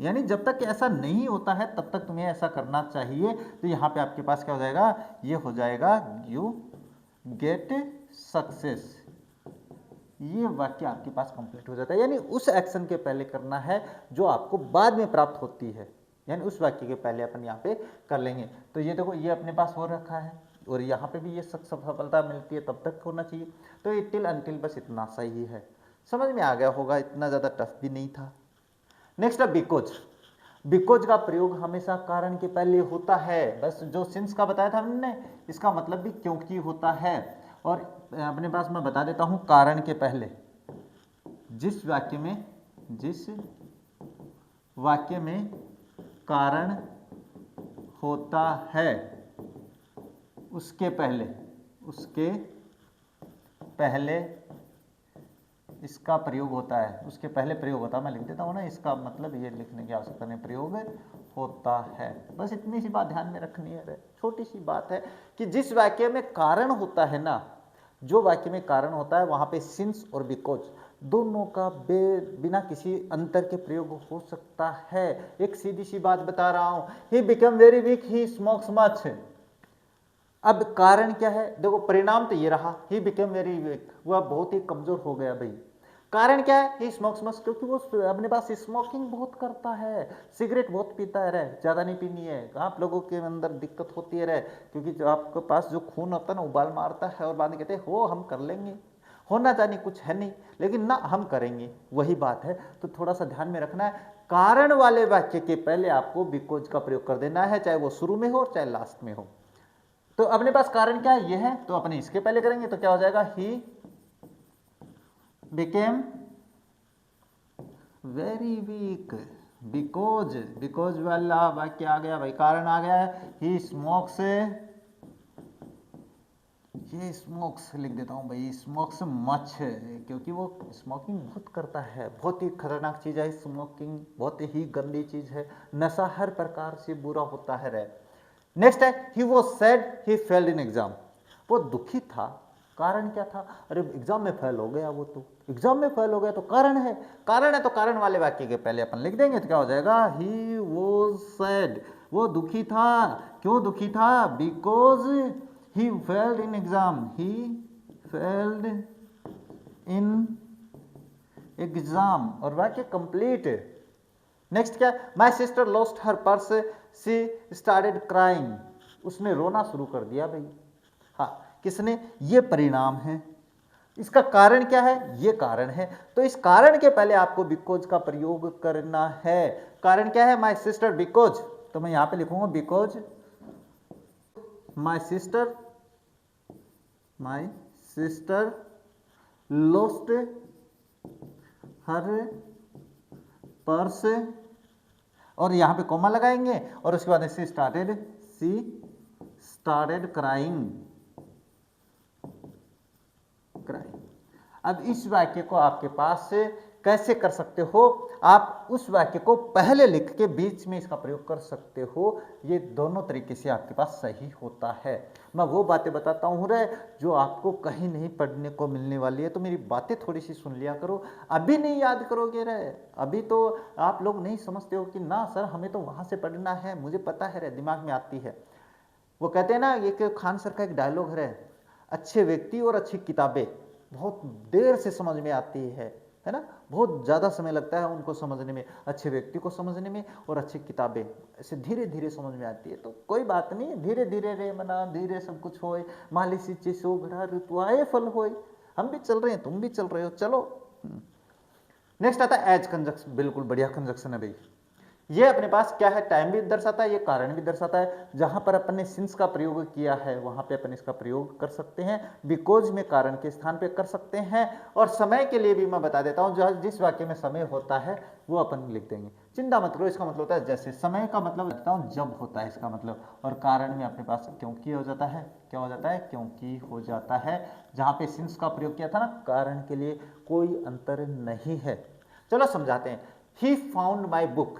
यानी जब तक ऐसा नहीं होता है तब तक तुम्हें ऐसा करना चाहिए। तो यहाँ पे आपके पास क्या हो जाएगा? ये हो जाएगा यू गेट सक्सेस। ये वाक्य आपके पास कंप्लीट हो जाता है, यानी उस एक्शन के पहले करना है जो आपको बाद में प्राप्त होती है, यानी उस वाक्य के पहले अपन यहाँ पे कर लेंगे। तो ये देखो, ये अपने पास हो रखा है और यहाँ पे भी ये सफलता मिलती है तब तक होना चाहिए। तो ये टिल अनटिल बस इतना सही है, समझ में आ गया होगा, इतना ज़्यादा टफ भी नहीं था। नेक्स्ट है बिकॉज। बिकॉज का प्रयोग हमेशा कारण के पहले होता है, बस जो सिंस का बताया था हमने, इसका मतलब भी क्योंकि होता है। और अपने पास मैं बता देता हूं कारण के पहले, जिस वाक्य में कारण होता है उसके पहले इसका प्रयोग होता है, उसके पहले प्रयोग होता है। मैं लिख देता हूँ ना, इसका मतलब ये लिखने की आवश्यकता नहीं, प्रयोग होता है। बस इतनी सी बात ध्यान में रखनी है, छोटी सी बात है कि जिस वाक्य में कारण होता है ना, जो वाक्य में कारण होता है वहाँ पे सिंस और बिकॉज दोनों का बिना किसी अंतर के प्रयोग हो सकता है। एक सीधी सी बात बता रहा हूँ, he become very weak he smokes much. अब कारण क्या है? देखो, परिणाम तो ये रहा, ही बिकम वेरी वीक, वह बहुत ही कमजोर हो गया भाई। कारण क्या है? ही स्मोक्स मच, क्योंकि वो अपने पास स्मोकिंग बहुत करता है, सिगरेट बहुत पीता है रे, ज़्यादा नहीं पीनी है। आप लोगों के अंदर दिक्कत होती है रे, क्योंकि जो आपके पास जो खून होता है ना, उबाल मारता है और बाद में कहते हैं हो हम कर लेंगे, होना चाहिए कुछ है नहीं, लेकिन ना हम करेंगे, वही बात है। तो थोड़ा सा ध्यान में रखना है, कारण वाले वाक्य के पहले आपको बिकॉज का प्रयोग कर देना है, चाहे वो शुरू में हो चाहे लास्ट में हो। तो अपने पास कारण क्या है? ये है, तो अपने इसके पहले करेंगे, तो क्या हो जाएगा? ही became very weak बिकॉज वाला वाक्य आ गया भाई, कारण आ गया है। ही स्मोक्स, ये स्मोक्स लिख देता हूँ भाई, स्मोक्स मच, क्योंकि वो स्मोकिंग बहुत करता है, बहुत ही खतरनाक चीज़ है स्मोकिंग, बहुत ही गंदी चीज़ है, नशा हर प्रकार से बुरा होता है रे। नेक्स्ट है, he was sad he failed in exam, वो दुखी था। कारण क्या था? अरे एग्जाम में फेल हो गया, वो तो एग्जाम में फेल हो गया तो कारण है, तो कारण वाले वाक्य के पहले अपन लिख देंगे, तो क्या हो जाएगा? ही वॉज सैड, वो दुखी था। क्यों दुखी था? Because he failed in exam, he failed in exam, और वाक्य कंप्लीट। नेक्स्ट क्या? My sister lost her purse she started crying, उसने रोना शुरू कर दिया भाई। हाँ, किसने? ये परिणाम है। इसका कारण क्या है? ये कारण है। तो इस कारण के पहले आपको बिकॉज का प्रयोग करना है। कारण क्या है? माई सिस्टर बिकॉज, तो मैं यहां पे लिखूंगा because my sister lost her purse, और यहाँ पे कॉमा लगाएंगे और उसके बाद शी स्टार्टेड क्राइंग। अब इस वाक्य को आपके पास कैसे कर सकते हो, आप उस वाक्य को पहले लिख के बीच में इसका प्रयोग कर सकते हो। ये दोनों तरीके से आपके पास सही होता है। मैं वो बातें बताता हूँ रे जो आपको कहीं नहीं पढ़ने को मिलने वाली है, तो मेरी बातें थोड़ी सी सुन लिया करो। अभी नहीं याद करोगे रे, अभी तो आप लोग नहीं समझते हो कि ना सर हमें तो वहाँ से पढ़ना है, मुझे पता है रे, दिमाग में आती है। वो कहते हैं ना, एक खान सर का एक डायलॉग है, अच्छे व्यक्ति और अच्छी किताबें बहुत देर से समझ में आती है ना, बहुत ज़्यादा समय लगता है उनको समझने में, अच्छे व्यक्ति को समझने में, और अच्छी किताबें ऐसे धीरे धीरे समझ में आती है। तो कोई बात नहीं, धीरे धीरे रे मना, धीरे सब कुछ होए, माली सिंचे सो घड़ा ऋतु आए फल होए। हम भी चल रहे हैं, तुम भी चल रहे हो, चलो। नेक्स्ट आता है एज कंजक्शन। बिल्कुल बढ़िया कंजक्शन है भाई। ये अपने पास क्या है, टाइम भी दर्शाता है, ये कारण भी दर्शाता है। जहां पर अपन ने सिंस का प्रयोग किया है वहां पे अपन इसका प्रयोग कर सकते हैं, बिकॉज में कारण के स्थान पे कर सकते हैं। और समय के लिए भी मैं बता देता हूं, जो जिस वाक्य में समय होता है वो अपन लिख देंगे, चिंता मत करो। इसका मतलब होता है जैसे, समय का मतलब बताता हूं जब होता है इसका मतलब, और कारण में अपने पास क्योंकि हो जाता है, क्या हो जाता है, क्योंकि हो जाता है। जहां पे सिंस का प्रयोग किया था ना कारण के लिए, कोई अंतर नहीं है। चलो समझाते हैं। ही found my book,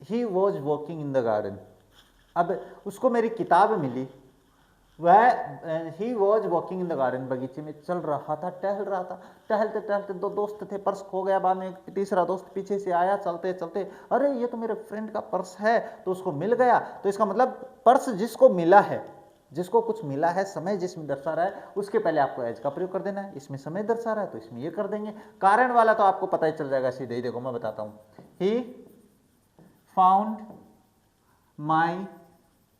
he was walking in the garden. अब उसको मेरी किताब मिली, वह he was walking in the garden, बगीचे में चल रहा था, टहल रहा था। टहलते टहलते दो दोस्त थे, पर्स खो गया, बाद में एक तीसरा दोस्त पीछे से आया चलते चलते, अरे ये तो मेरे फ्रेंड का पर्स है, तो उसको मिल गया। तो इसका मतलब पर्स जिसको मिला है, जिसको कुछ मिला है, समय जिसमें दर्शा रहा है, उसके पहले आपको एज का प्रयोग कर देना है। इसमें समय दर्शा रहा है तो इसमें ये कर देंगे। कारण वाला तो आपको पता ही चल जाएगा सीधे ही, देखो मैं बताता हूँ। He found my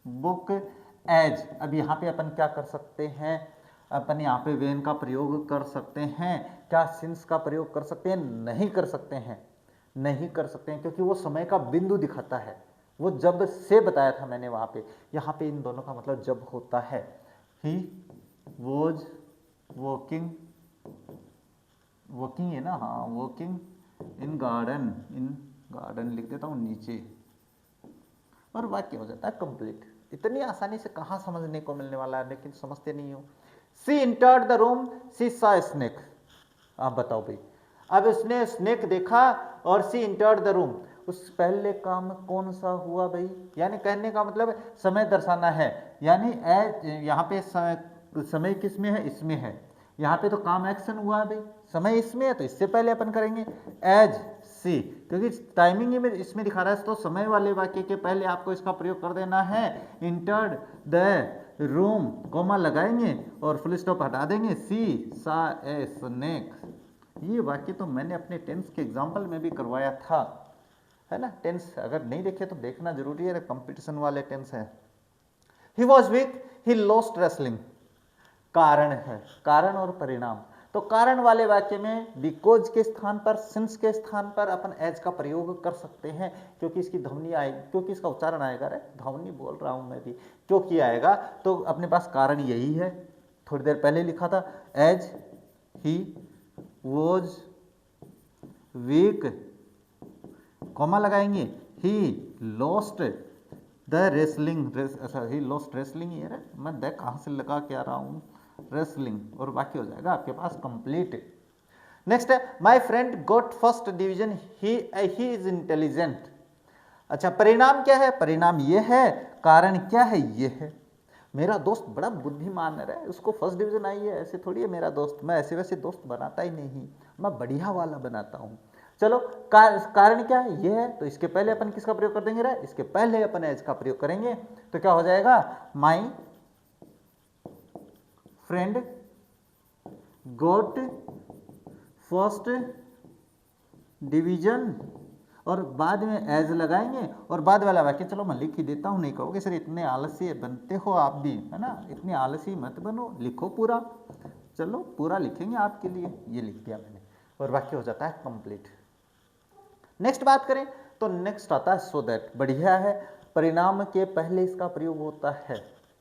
book as. अब यहाँ पे अपन क्या कर सकते हैं, अपन यहाँ पे वेन का प्रयोग कर सकते हैं। क्या सिंस का प्रयोग कर सकते हैं? नहीं कर सकते हैं, नहीं कर सकते हैं, क्योंकि वो समय का बिंदु दिखाता है। वो जब से बताया था मैंने वहाँ पे, यहाँ पे इन दोनों का मतलब जब होता है। ही वॉज वॉकिंग, वॉकिंग है ना, हाँ walking in garden, in garden लिख देता हूँ नीचे, और वाक्य हो जाता है कंप्लीट। इतनी आसानी से कहाँ समझने को मिलने वाला है, लेकिन समझते नहीं हो। सी इंटर्ड द रूम, सी सा स्नेक। आप बताओ भाई, अब उसने स्नेक देखा और सी इंटर्ड द रूम, उस पहले काम कौन सा हुआ भाई? यानी कहने का मतलब समय दर्शाना है, यानी यहाँ पे समय किस में है, इसमें है। यहाँ पे तो काम एक्शन हुआ है भाई, समय इसमें है तो इससे पहले अपन करेंगे एज सी, क्योंकि टाइमिंग में इसमें दिखा रहा है, तो समय वाले वाक्य के पहले आपको इसका प्रयोग कर देना है। इंटर्ड द रूम, कॉमा लगाएंगे और फुल स्टॉप हटा देंगे, सी सा ए स्नेक। ये वाक्य तो मैंने अपने टेंस के एग्जाम्पल में भी करवाया था, है ना। टेंस अगर नहीं देखे तो देखना जरूरी है, कंपटीशन वाले टेंस है। ही was week, he lost wrestling. कारण है, कारण और परिणाम। तो कारण वाले वाक्य में बिकॉज के स्थान पर, सिंस के स्थान पर अपन एज का प्रयोग कर सकते हैं, क्योंकि इसकी ध्वनि आएगी, क्योंकि इसका उच्चारण आएगा। रे ध्वनि बोल रहा हूं मैं भी, क्योंकि आएगा तो अपने पास कारण यही है। थोड़ी देर पहले लिखा था as he was weak, comma लगाएंगे, he lost the wrestling, he lost wrestling, ये मैं देख कहाँ से लगा के आ रहा हूँ, रेसलिंग, और बाकी हो जाएगा आपके पास कंप्लीट। नेक्स्ट है my friend got first division, he is intelligent. अच्छा, परिणाम क्या है? परिणाम ये है, कारण क्या है? ये है मेरा दोस्त बड़ा बुद्धिमान है, उसको फर्स्ट डिवीजन आई है। ऐसे थोड़ी है मेरा दोस्त, मैं ऐसे वैसे दोस्त बनाता ही नहीं, मैं बढ़िया वाला बनाता हूँ। चलो कारण क्या है? ये है, तो इसके पहले अपन किसका प्रयोग कर देंगे? इसके पहले अपन एज का प्रयोग करेंगे, तो क्या हो जाएगा? My friend got first division, और बाद में एज लगाएंगे, और बाद वाला वाक्य चलो मैं लिख ही देता हूँ, नहीं कहोगे सर इतने आलसी बनते हो आप भी, है ना, इतने आलसी मत बनो, लिखो पूरा। चलो पूरा लिखेंगे आपके लिए, ये लिख दिया मैंने, और वाक्य हो जाता है कंप्लीट। नेक्स्ट बात करें तो नेक्स्ट आता है सो दैट। बढ़िया है, परिणाम के पहले इसका प्रयोग होता है।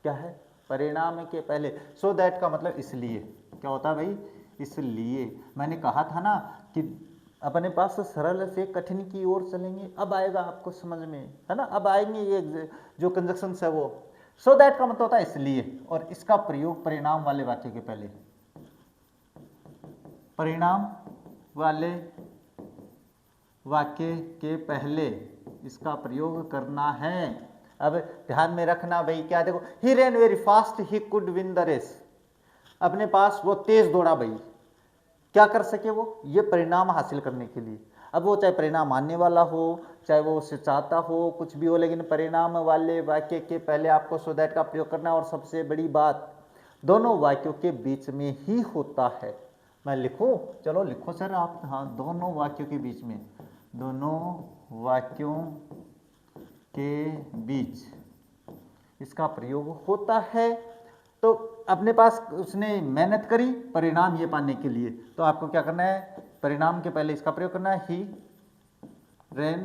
क्या है? परिणाम के पहले। सो दैट का मतलब इसलिए। क्या होता है भाई? इसलिए। मैंने कहा था ना कि अपने पास सरल से कठिन की ओर चलेंगे, अब आएगा आपको समझ में, है ना, अब आएंगे ये जो कंजक्शंस है वो। सो दैट का मतलब होता है इसलिए, और इसका प्रयोग परिणाम वाले वाक्य के पहले, परिणाम वाले वाक्य के पहले इसका प्रयोग करना है। अब ध्यान में रखना भाई, क्या देखो, he ran very fast, he could win the race, अपने पास वो तेज दौड़ा भाई, क्या कर सके वो, ये परिणाम हासिल करने के लिए। अब वो चाहे परिणाम आने वाला हो, चाहे वो उससे चाहता हो, कुछ भी हो, लेकिन परिणाम वाले वाक्य के पहले आपको सो दैट का प्रयोग करना है। और सबसे बड़ी बात, दोनों वाक्यों के बीच में ही होता है। मैं लिखूं, चलो लिखो सर आप, हाँ, दोनों वाक्यों के बीच में, दोनों वाक्यों के बीच इसका प्रयोग होता है। तो अपने पास उसने मेहनत करी परिणाम ये पाने के लिए, तो आपको क्या करना है, परिणाम के पहले इसका प्रयोग करना है, he ran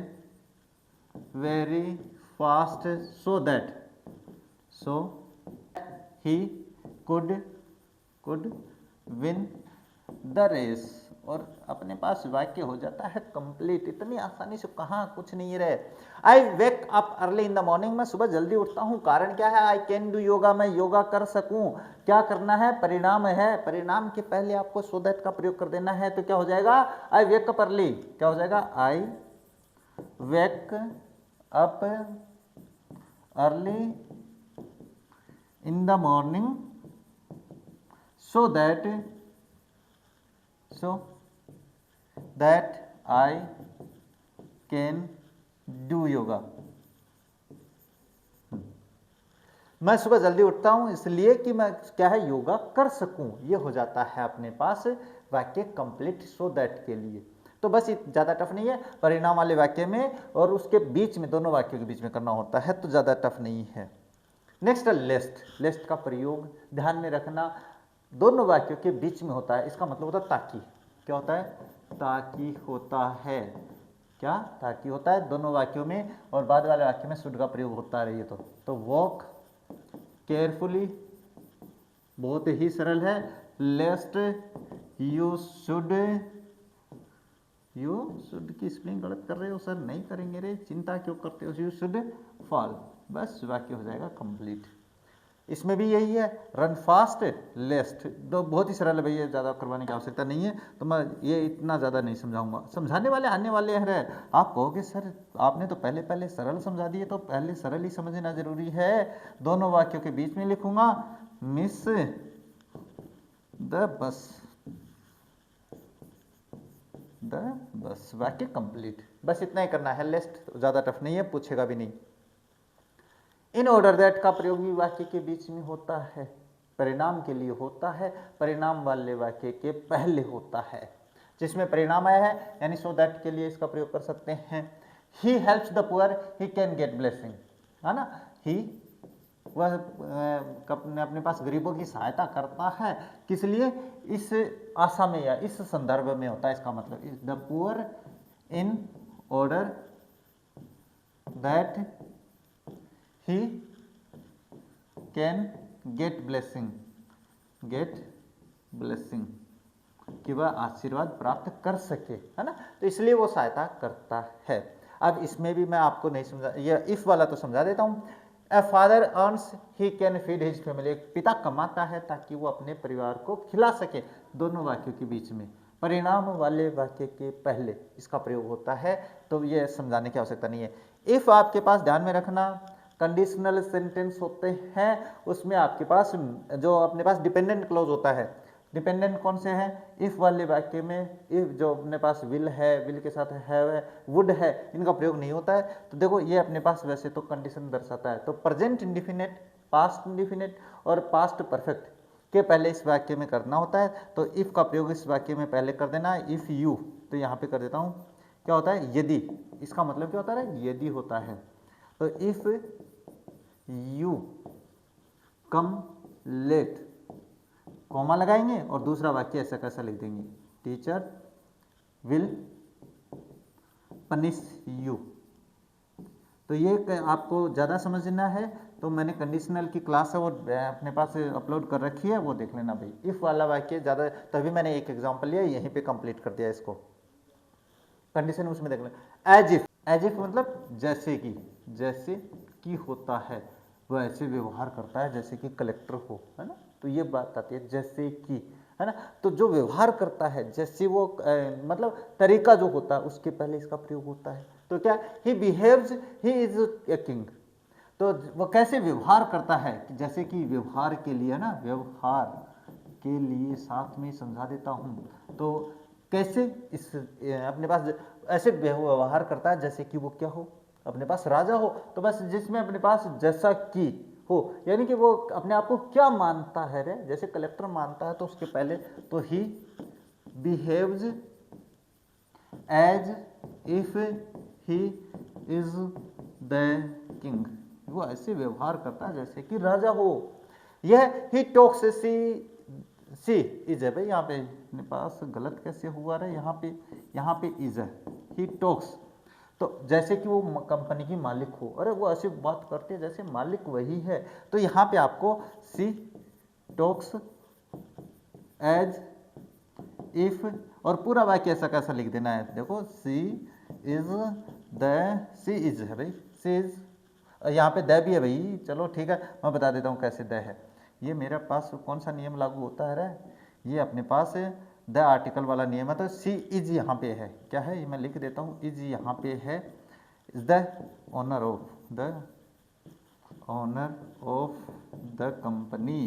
very fast so he could win the race, और अपने पास वाक्य हो जाता है कंप्लीट। इतनी आसानी से कहाँ, कुछ नहीं रहे। I wake up early in the morning, मैं सुबह जल्दी उठता हूँ, कारण क्या है, आई कैन डू योगा, मैं योगा कर सकूं। क्या करना है, परिणाम है, परिणाम के पहले आपको सो दैट का प्रयोग कर देना है। तो क्या हो जाएगा, आई वेक अप अर्ली, क्या हो जाएगा, I wake up early in the morning so that I can do yoga। मैं सुबह जल्दी उठता हूं इसलिए कि मैं क्या है, योगा कर सकूं। ये हो जाता है अपने पास वाक्य कंप्लीट सो दैट के लिए। तो बस ज़्यादा टफ नहीं है, परिणाम वाले वाक्य में और उसके बीच में, दोनों वाक्यों के बीच में करना होता है, तो ज़्यादा टफ नहीं है। नेक्स्ट है लेस्ट। लेस्ट का प्रयोग ध्यान में रखना, दोनों वाक्यों के बीच में होता है। इसका मतलब होता है ताकि, क्या होता है, ताकि होता है, क्या, ताकि होता है दोनों वाक्यों में, और बाद वाले वाक्य में शुड का प्रयोग होता रही। तो वॉक केयरफुली, बहुत ही सरल है, लेस्ट यू शुड की स्पेलिंग गलत कर रहे हो सर, नहीं करेंगे रे, चिंता क्यों करते हो, यू शुड फॉल, बस वाक्य हो जाएगा कंप्लीट। इसमें भी यही है, रन फास्ट लेस्ट, तो बहुत ही सरल है भैया, ज़्यादा करवाने की आवश्यकता नहीं है। तो मैं ये इतना ज़्यादा नहीं समझाऊंगा, समझाने वाले आने वाले हैं। आप कहोगे सर आपने तो पहले सरल समझा दिए, तो पहले सरल ही समझना जरूरी है। दोनों वाक्यों के बीच में लिखूंगा, मिस द बस, वाक्य कंप्लीट, बस इतना ही करना है। लेस्ट ज़्यादा टफ नहीं है, पूछेगा भी नहीं। इन ऑर्डर दैट का प्रयोग भी वाक्य के बीच में होता है, परिणाम के लिए होता है, परिणाम वाले वाक्य के पहले होता है। जिसमें परिणाम आया है यानी सो दैट के लिए इसका प्रयोग कर सकते हैं। He helps the poor, he can get blessing, है ना, ही वह अपने पास गरीबों की सहायता करता है, किस लिए, इस आशा में या इस संदर्भ में होता है। इसका मतलब is the poor in order that he can get blessing, कि वह आशीर्वाद प्राप्त कर सके, है ना, तो इसलिए वो सहायता करता है। अब इसमें भी मैं आपको नहीं समझा, ये इफ वाला तो समझा देता हूँ। A father earns, he can feed his family, एक पिता कमाता है ताकि वो अपने परिवार को खिला सके। दोनों वाक्यों के बीच में परिणाम वाले वाक्य के पहले इसका प्रयोग होता है, तो ये समझाने की आवश्यकता नहीं है। इफ आपके पास ध्यान में रखना कंडीशनल सेंटेंस होते हैं, उसमें आपके पास जो अपने पास डिपेंडेंट क्लॉज होता है। डिपेंडेंट कौन से हैं, इफ वाले वाक्य में इफ जो अपने पास विल है, विल के साथ है, वुड है, इनका प्रयोग नहीं होता है। तो देखो ये अपने पास वैसे तो कंडीशन दर्शाता है, तो प्रेजेंट इंडिफिनिट, पास्ट इंडिफिनिट और पास्ट परफेक्ट के पहले इस वाक्य में करना होता है। तो इफ का प्रयोग इस वाक्य में पहले कर देना है। इफ यू, तो यहाँ पे कर देता हूँ, क्या होता है, यदि, इसका मतलब क्या होता है, यदि होता है। तो if you come late, comma लगाएंगे और दूसरा वाक्य ऐसा कैसा लिख देंगे, टीचर विल पनिश यू। तो ये आपको ज़्यादा समझना है तो मैंने कंडीशनल की क्लास है वो अपने पास अपलोड कर रखी है, वो देख लेना भाई। इफ़ वाला वाक्य ज़्यादा, तभी मैंने एक एग्जांपल लिया, यहीं पे कंप्लीट कर दिया इसको। कंडीशन उसमें देख लें। एज इफ मतलब जैसे कि होता है, वो ऐसे व्यवहार करता है जैसे कि कलेक्टर हो, है ना। तो ये बात आती है जैसे कि, है ना। तो जो व्यवहार करता है जैसे वो मतलब तरीका जो होता है उसके पहले इसका प्रयोग होता है। तो क्या, he behaves, he is a king. तो वो कैसे व्यवहार करता है, जैसे कि व्यवहार के लिए, ना, व्यवहार के लिए साथ में समझा देता हूं। तो कैसे इस अपने पास ऐसे व्यवहार करता है जैसे कि वो क्या हो, अपने पास राजा हो। तो बस जिसमें अपने पास जैसा कि हो, यानी कि वो अपने आप को क्या मानता है रे, जैसे कलेक्टर मानता है तो उसके पहले तो he behaves as if he is the king. वो ऐसे व्यवहार करता है जैसे कि राजा हो। यह ही टॉक्स, सी इज है भाई, यहाँ पे अपने पास गलत कैसे हुआ रे, यहाँ पे इज है, ही टॉक्स। तो जैसे कि वो कंपनी की मालिक हो, अरे वो ऐसी बात करते हैं जैसे मालिक वही है। तो यहाँ पे आपको सी टॉक्स एज इफ, और पूरा वाक्य ऐसा कैसा लिख देना है, देखो she is the, C is है भाई, सी इज, यहाँ पे द भी है भाई, चलो ठीक है मैं बता देता हूँ कैसे द है। ये मेरे पास कौन सा नियम लागू होता है रे, ये अपने पास द आर्टिकल वाला नियम है। तो सी इज यहाँ पे है, क्या है ये मैं लिख देता हूँ, इज यहाँ पे है, is the owner of, the owner of the company,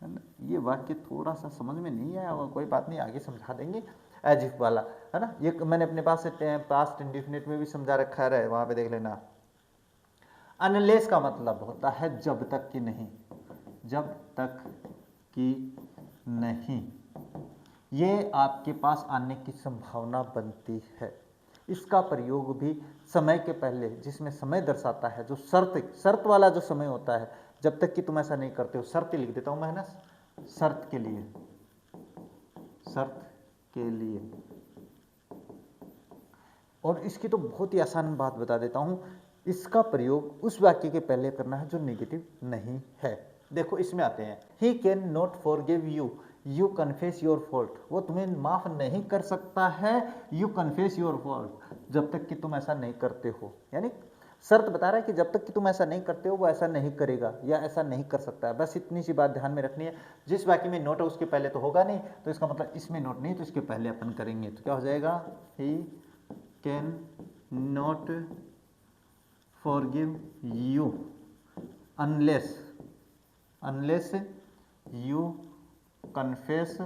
है ना। ये वाक्य थोड़ा सा समझ में नहीं आया, कोई बात नहीं, आगे समझा देंगे। एज इफ वाला, है ना, ये मैंने अपने पास पास्ट इंडिफिनिट में भी समझा रखा है, वहां पे देख लेना। अनलेस का मतलब होता है जब तक कि नहीं, जब तक कि नहीं, ये आपके पास आने की संभावना बनती है। इसका प्रयोग भी समय के पहले, जिसमें समय दर्शाता है, जो शर्त वाला जो समय होता है, जब तक कि तुम ऐसा नहीं करते हो, शर्त लिख देता हूं मैं, है ना, शर्त के लिए, शर्त के लिए। और इसकी तो बहुत ही आसान बात बता देता हूं, इसका प्रयोग उस वाक्य के पहले करना है जो नेगेटिव नहीं है। देखो इसमें आते हैं, ही can not forgive you, you confess your fault, वो तुम्हें माफ नहीं कर सकता है, यू कन्फेस योर फॉल्ट, जब तक कि तुम ऐसा नहीं करते हो। यानी शर्त बता रहा है कि जब तक कि तुम ऐसा नहीं करते हो वो ऐसा नहीं करेगा या ऐसा नहीं कर सकता है। बस इतनी सी बात ध्यान में रखनी है। जिस वाक्य में नोट है उसके पहले तो होगा नहीं, तो इसका मतलब इसमें नोट नहीं, तो इसके पहले अपन करेंगे। तो क्या हो जाएगा, ही can not forgive you unless, unless you confess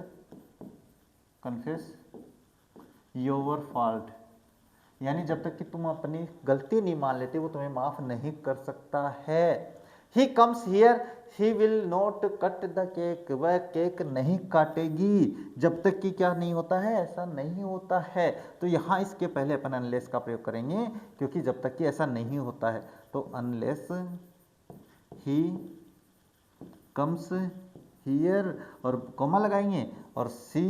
your fault, यानी जब तक कि तुम अपनी गलती नहीं मान लेते वो तुम्हें माफ नहीं कर सकता है। ही comes here, he will not cut the cake, वह केक नहीं काटेगी जब तक कि क्या नहीं होता है, ऐसा नहीं होता है। तो यहाँ इसके पहले अपन अनलेस का प्रयोग करेंगे, क्योंकि जब तक कि ऐसा नहीं होता है। तो अनलेस ही कम्स हियर, और कॉमा लगाएंगे, और she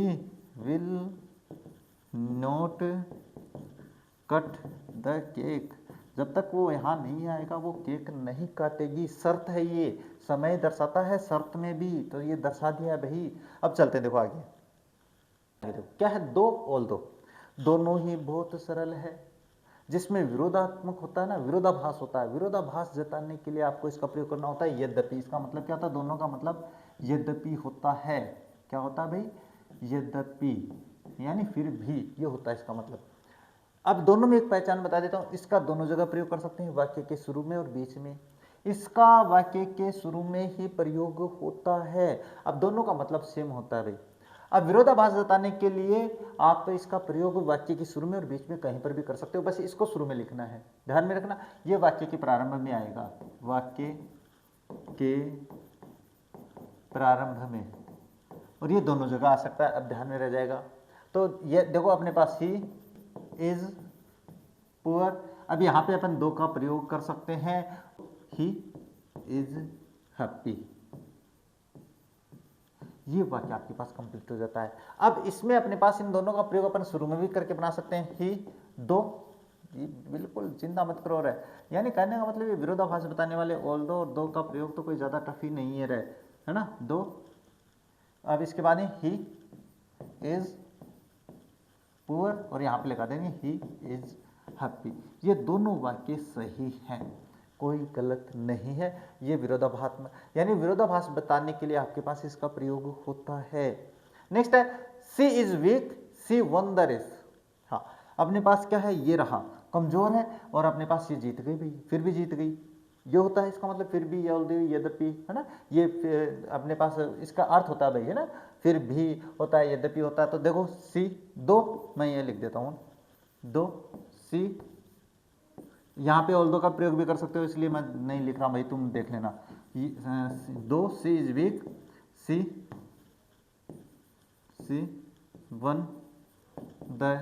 will not cut the cake, जब तक वो यहाँ नहीं आएगा वो केक नहीं काटेगी। शर्त है, ये समय दर्शाता है शर्त में भी, तो ये दर्शा दिया है भाई। अब चलते हैं, देखो आगे, देखो क्या है, दो और दो, दोनों ही बहुत सरल है। जिसमें विरोधात्मक होता है ना, विरोधाभास होता है, विरोधाभास जताने के लिए आपको इसका प्रयोग करना होता है यद्यपि। इसका मतलब क्या होता है, दोनों का मतलब यद्यपि होता है। क्या होता है भाई, यद्यपि, यानी फिर भी, ये होता है इसका मतलब। अब दोनों में एक पहचान बता देता हूं, इसका दोनों जगह प्रयोग कर सकते हैं, वाक्य के शुरू में और बीच में। इसका वाक्य के शुरू में ही प्रयोग होता है। अब दोनों का मतलब सेम होता है भाई। अब विरोधाभास जताने के लिए आप इसका प्रयोग वाक्य के शुरू में और बीच में कहीं पर भी कर सकते हो, बस इसको शुरू में लिखना है। ध्यान में रखना, ये वाक्य के प्रारंभ में आएगा, वाक्य के प्रारंभ में, और ये दोनों जगह आ सकता है। अब ध्यान में रह जाएगा। तो ये देखो अपने पास ही इज पुअर, अब यहाँ पे अपन दो का प्रयोग कर सकते हैं, ही इज हैप्पी, ये वाक्य आपके पास कंप्लीट हो जाता है। अब इसमें अपने पास इन दोनों का प्रयोग अपन शुरू में भी करके बना सकते हैं, ही दो, ये बिल्कुल चिंता मत करो रहे, यानी कहने का मतलब ये विरोधाभास बताने वाले ऑल दो और दो का प्रयोग तो कोई ज्यादा टफ ही नहीं है रहे, है ना, दो। अब इसके बाद ही इज पुअर, और यहाँ पे लगा देंगे ही इज हैप्पी। ये दोनों वाक्य सही हैं, कोई गलत नहीं है। ये विरोधाभास यानी विरोधाभास बताने के लिए आपके पास इसका प्रयोग होता है। नेक्स्ट है she is weak she won the race. हाँ, अपने पास क्या है, ये रहा कमजोर है और अपने पास ये जीत गई भाई, फिर भी जीत गई, ये होता है इसका मतलब, फिर भी, यद्यपि, है ना, ये अपने पास इसका अर्थ होता है भाई, है ना, फिर भी होता है, यद्यपि होता है। तो देखो सी दो, मैं ये लिख देता हूँ दो सी, यहाँ पे ऑल्दो का प्रयोग भी कर सकते हो, इसलिए मैं नहीं लिख रहा भाई, तुम देख लेना। दो she is weak she won the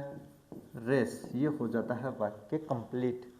race, ये हो जाता है वाक्य कंप्लीट।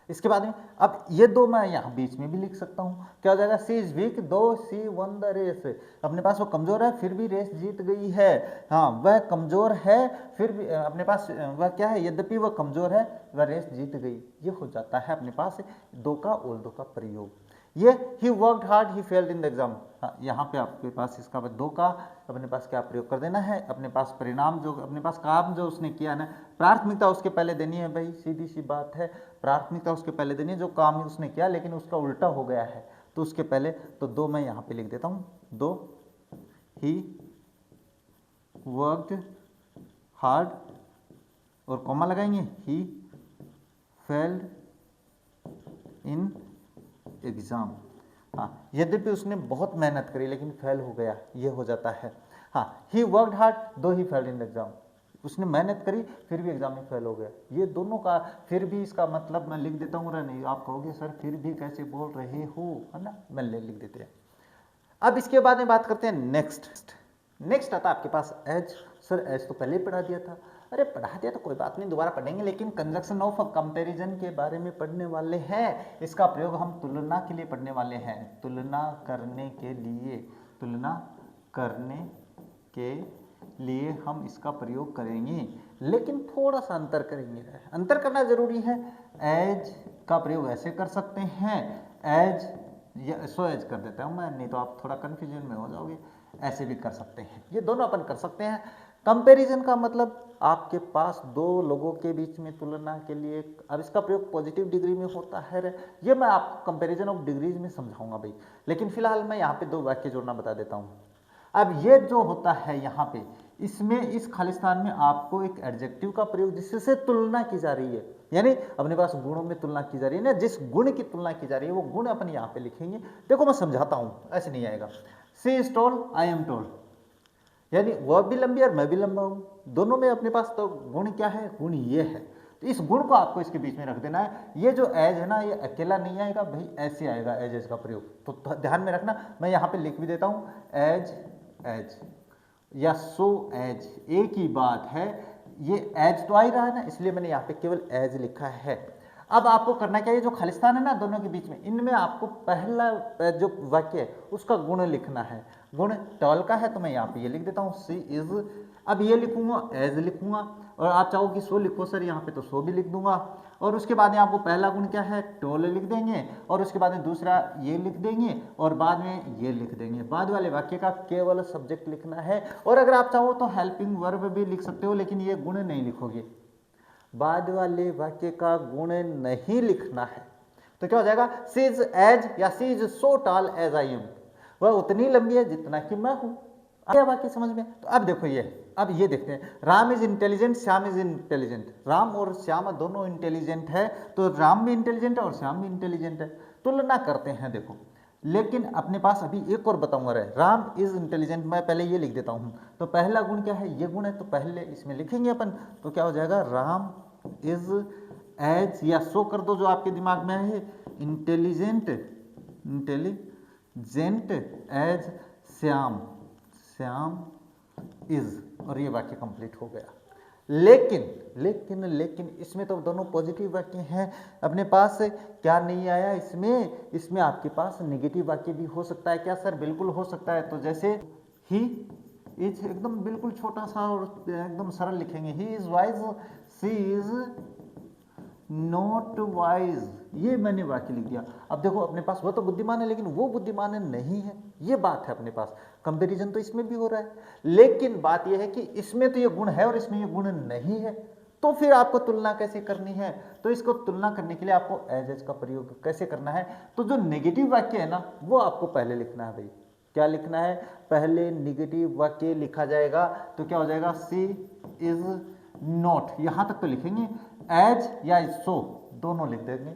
इसके बाद में अब ये दो मैं यहाँ बीच में भी लिख सकता हूँ, क्या हो जाएगा, सी इज वीक दो सी वन द रेस। अपने पास वो कमजोर है फिर भी रेस जीत गई है। हाँ, वह कमजोर है फिर भी अपने पास वह क्या है, यद्यपि वह कमजोर है वह रेस जीत गई। ये हो जाता है अपने पास दो का और दो का प्रयोग। ये he worked hard he failed in the exam. हाँ, यहाँ पे आपके पास इसका दो का अपने पास क्या प्रयोग कर देना है, अपने पास परिणाम जो अपने पास काम जो उसने किया ना, प्राथमिकता उसके पहले देनी है भाई, सीधी सी बात है, प्राथमिकता उसके पहले देनी है, जो काम उसने किया लेकिन उसका उल्टा हो गया है तो उसके पहले, तो दो मैं यहाँ पे लिख देता हूँ, दो ही वर्कड हार्ड और कॉमा लगाएंगे, ही फेल्ड इन एग्जाम। हाँ, यद्यपि उसने बहुत मेहनत करी लेकिन फेल हो गया, ये हो जाता है। हाँ, ही वर्कड हार्ड दो ही फेल्ड इन एग्जाम, उसने मेहनत करी फिर भी एग्जाम में फेल हो गया। ये दोनों का फिर भी इसका मतलब मैं लिख देता हूँ, नहीं आप कहोगे सर फिर भी कैसे बोल रहे हो, है ना, मैं लिख देते हैं। अब इसके बाद में बात करते हैं नेक्स्ट आता है आपके पास एज। सर एज तो पहले ही पढ़ा दिया था। अरे पढ़ा दिया तो कोई बात नहीं, दोबारा पढ़ेंगे, लेकिन कंजक्शन ऑफ कंपैरिजन के बारे में पढ़ने वाले हैं। इसका प्रयोग हम तुलना के लिए पढ़ने वाले हैं, तुलना करने के लिए हम इसका प्रयोग करेंगे, लेकिन थोड़ा सा अंतर करेंगे। अंतर करना जरूरी है। एज का प्रयोग ऐसे कर सकते हैं, एज या सो एज कर देता हूँ मैं, नहीं तो आप थोड़ा कन्फ्यूजन में हो जाओगे। ऐसे भी कर सकते हैं, ये दोनों अपन कर सकते हैं। कंपैरिजन का मतलब आपके पास दो लोगों के बीच में तुलना के लिए, अब इसका प्रयोग पॉजिटिव डिग्री में होता है, ये मैं आपको कंपैरिजन ऑफ डिग्रीज में समझाऊंगा भाई, लेकिन फिलहाल मैं यहाँ पे दो वाक्य जोड़ना बता देता हूँ। अब ये जो होता है यहाँ पे, इसमें इस खालिस्तान में आपको एक एडजेक्टिव का प्रयोग जिससे तुलना की जा रही है, यानी अपने पास गुणों में तुलना की जा रही है ना, जिस गुण की तुलना की जा रही है वो गुण अपन यहाँ पे लिखेंगे। देखो मैं समझाता हूँ, ऐसे नहीं आएगा। She is tall I am tall, यानी वह भी लंबी और मैं भी लंबा हूँ, दोनों में अपने पास तो गुण क्या है, गुण ये है, तो इस गुण को आपको इसके बीच में रख देना है। ये जो एज है ना, ये अकेला नहीं आएगा भाई, ऐसे आएगा एज का प्रयोग, तो ध्यान में रखना। मैं यहाँ पे लिख भी देता हूँ एज या सो एज, एक ही बात है। ये एज तो आ ही रहा है ना, इसलिए मैंने यहाँ पे केवल एज लिखा है। अब आपको करना क्या है, जो खालिस्तान है ना दोनों के बीच में, इनमें आपको पहला जो वाक्य है उसका गुण लिखना है। गुण टॉल का है तो मैं यहाँ पे ये लिख देता हूँ सी इज। अब ये लिखूंगा एज लिखूंगा, और आप चाहो कि सो लिखो सर यहाँ पे तो सो भी लिख दूंगा, और उसके बाद में आपको पहला गुण क्या है टॉल लिख देंगे, और उसके बाद में दूसरा ये लिख देंगे, और बाद में ये लिख देंगे। बाद वाले वाक्य का केवल सब्जेक्ट लिखना है, और अगर आप चाहो तो हेल्पिंग वर्ब भी लिख सकते हो, लेकिन ये गुण नहीं लिखोगे, बाद वाले वाक्य का गुण नहीं लिखना है। तो क्या हो जाएगा, सी इज एज या she is so tall as I am, वह उतनी लंबी है जितना कि मैं हूं। आया वाक्य समझ में? तो अब देखो अब ये देखते हैं, Ram is intelligent Shyam is intelligent, Ram और श्याम दोनों इंटेलिजेंट है, तो राम भी इंटेलिजेंट है और श्याम भी इंटेलिजेंट है। तुलना करते हैं देखो, लेकिन अपने पास अभी एक और बताऊंगा रे, राम इज इंटेलिजेंट, मैं पहले ये लिख देता हूं। तो पहला गुण क्या है, ये गुण है, तो पहले इसमें लिखेंगे अपन, तो क्या हो जाएगा, राम इज एज या सो कर दो जो आपके दिमाग में है, इंटेलिजेंट एज श्याम इज, और ये वाक्य कंप्लीट हो गया। लेकिन इसमें तो दोनों पॉजिटिव वाक्य हैं, अपने पास क्या नहीं आया इसमें आपके पास नेगेटिव वाक्य भी हो सकता है। क्या सर? बिल्कुल हो सकता है। तो जैसे ही इज एकदम बिल्कुल छोटा सा और एकदम सरल लिखेंगे, he is wise she is not wise, ये मैंने वाक्य लिख दिया। अब देखो अपने पास वो तो बुद्धिमान है लेकिन वो बुद्धिमान नहीं है, ये बात है अपने पास। कंपैरिजन तो इसमें भी हो रहा है, लेकिन बात यह है कि इसमें तो ये गुण है और इसमें ये गुण नहीं है, तो फिर आपको तुलना कैसे करनी है? तो इसको तुलना करने के लिए आपको एज का प्रयोग कैसे करना है? तो जो नेगेटिव वाक्य है ना, वो आपको पहले लिखना है भाई। क्या लिखना है? पहले नेगेटिव वाक्य लिखा जाएगा। तो क्या हो जाएगा? सी इज नॉट, यहां तक तो लिखेंगे, एज या सो दोनों लिख देंगे।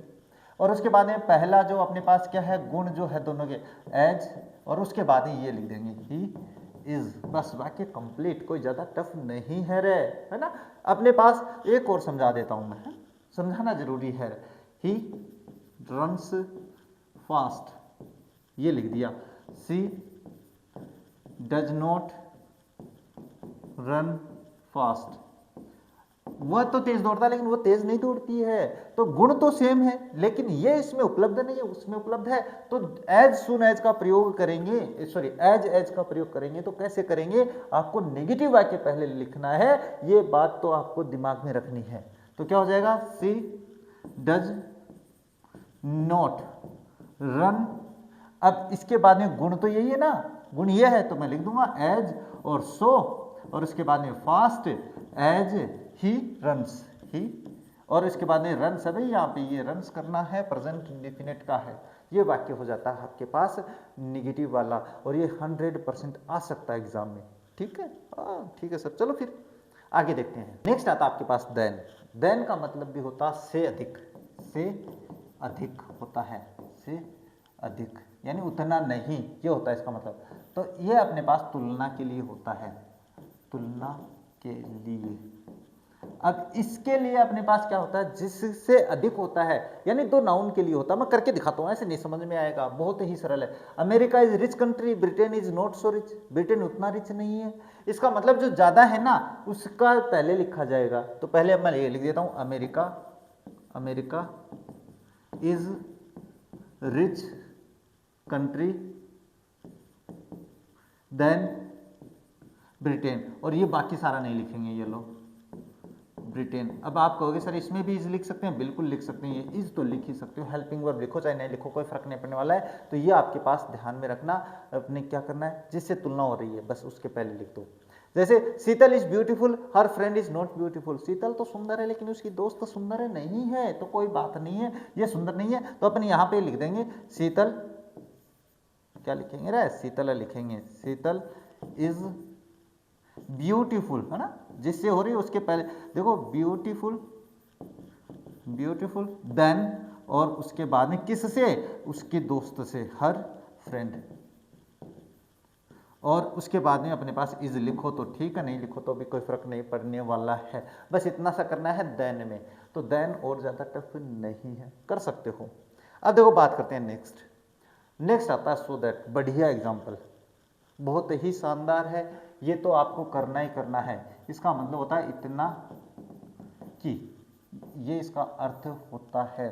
और उसके बाद में पहला जो अपने पास क्या है, गुण जो है दोनों के, एज, और उसके बाद ही ये लिख देंगे ही इज। बस वाक्य कंप्लीट, कोई ज्यादा टफ नहीं है रे, है ना। अपने पास एक और समझा देता हूं मैं, समझाना जरूरी है। ही रन्स फास्ट, ये लिख दिया। सी डज नॉट रन फास्ट, वह तो तेज दौड़ता है लेकिन वो तेज नहीं दौड़ती है। तो गुण तो सेम है, लेकिन ये इसमें उपलब्ध नहीं है, उसमें उपलब्ध है। तो एज सुन एज का प्रयोग करेंगे, सॉरी एज का प्रयोग करेंगे। तो कैसे करेंगे? आपको नेगेटिव वाक्य पहले लिखना है, ये बात तो आपको दिमाग में रखनी है। तो क्या हो जाएगा? सी डज नॉट रन। अब इसके बाद में गुण तो यही है ना, गुण ये है, तो मैं लिख दूंगा एज और सो, और उसके बाद में फास्ट एज ही रन्स, ही, और इसके बाद में रन्स है भाई, यहाँ पे ये रन्स करना है, प्रेजेंट इंडेफिनिट का है। ये वाक्य हो जाता है आपके पास निगेटिव वाला, और ये 100% आ सकता है एग्जाम में। ठीक है, ठीक है सर। चलो फिर आगे देखते हैं। नेक्स्ट आता है आपके पास देन। देन का मतलब भी होता है से अधिक, से अधिक होता है, से अधिक यानी उतना नहीं, ये होता है इसका मतलब। तो ये अपने पास तुलना के लिए होता है, तुलना के लिए। अब इसके लिए अपने पास क्या होता है? जिससे अधिक होता है, यानी दो नाउन के लिए होता है। मैं करके दिखाता हूं, ऐसे नहीं समझ में आएगा, बहुत ही सरल है। America is rich country, Britain is not so rich, Britain उतना रिच नहीं है। इसका मतलब जो ज्यादा है ना, उसका पहले लिखा जाएगा। तो पहले मैं ये लिख देता हूं, America, America is rich country than Britain, और ये बाकी सारा नहीं लिखेंगे, ये लो ब्रिटेन। अब आप कहोगे सर इसमें भी इज लिख सकते हैं, बिल्कुल लिख सकते हैं, ये इज तो लिख ही सकते हो। हेल्पिंग वर्ब लिखो चाहे नहीं लिखो, कोई फर्क नहीं पड़ने वाला है। तो ये आपके पास ध्यान में रखना, अपने क्या करना है, जिससे तुलना हो रही है बस उसके पहले लिख दो। जैसे Sheetal is beautiful, her friend is not beautiful. Sheetal तो सुंदर है लेकिन उसकी दोस्त तो सुंदर है नहीं है, तो कोई बात नहीं है, ये सुंदर नहीं है। तो अपन यहाँ पे लिख देंगे शीतल, क्या लिखेंगे रे, शीतल लिखेंगे, शीतल इज ब्यूटीफुल, है ना, जिससे हो रही है उसके पहले देखो ब्यूटीफुल, ब्यूटीफुल देन, और उसके बाद में किससे, उसके दोस्त से, हर फ्रेंड, और उसके बाद में अपने पास इज लिखो तो ठीक है, नहीं लिखो तो भी कोई फर्क नहीं पड़ने वाला है। बस इतना सा करना है देन में। तो देन और ज्यादा टफ नहीं है, कर सकते हो। अब देखो बात करते हैं नेक्स्ट। नेक्स्ट आता है सो दैट। बढ़िया एग्जाम्पल, बहुत ही शानदार है, ये तो आपको करना ही करना है। इसका मतलब होता है इतना कि, ये इसका अर्थ होता है।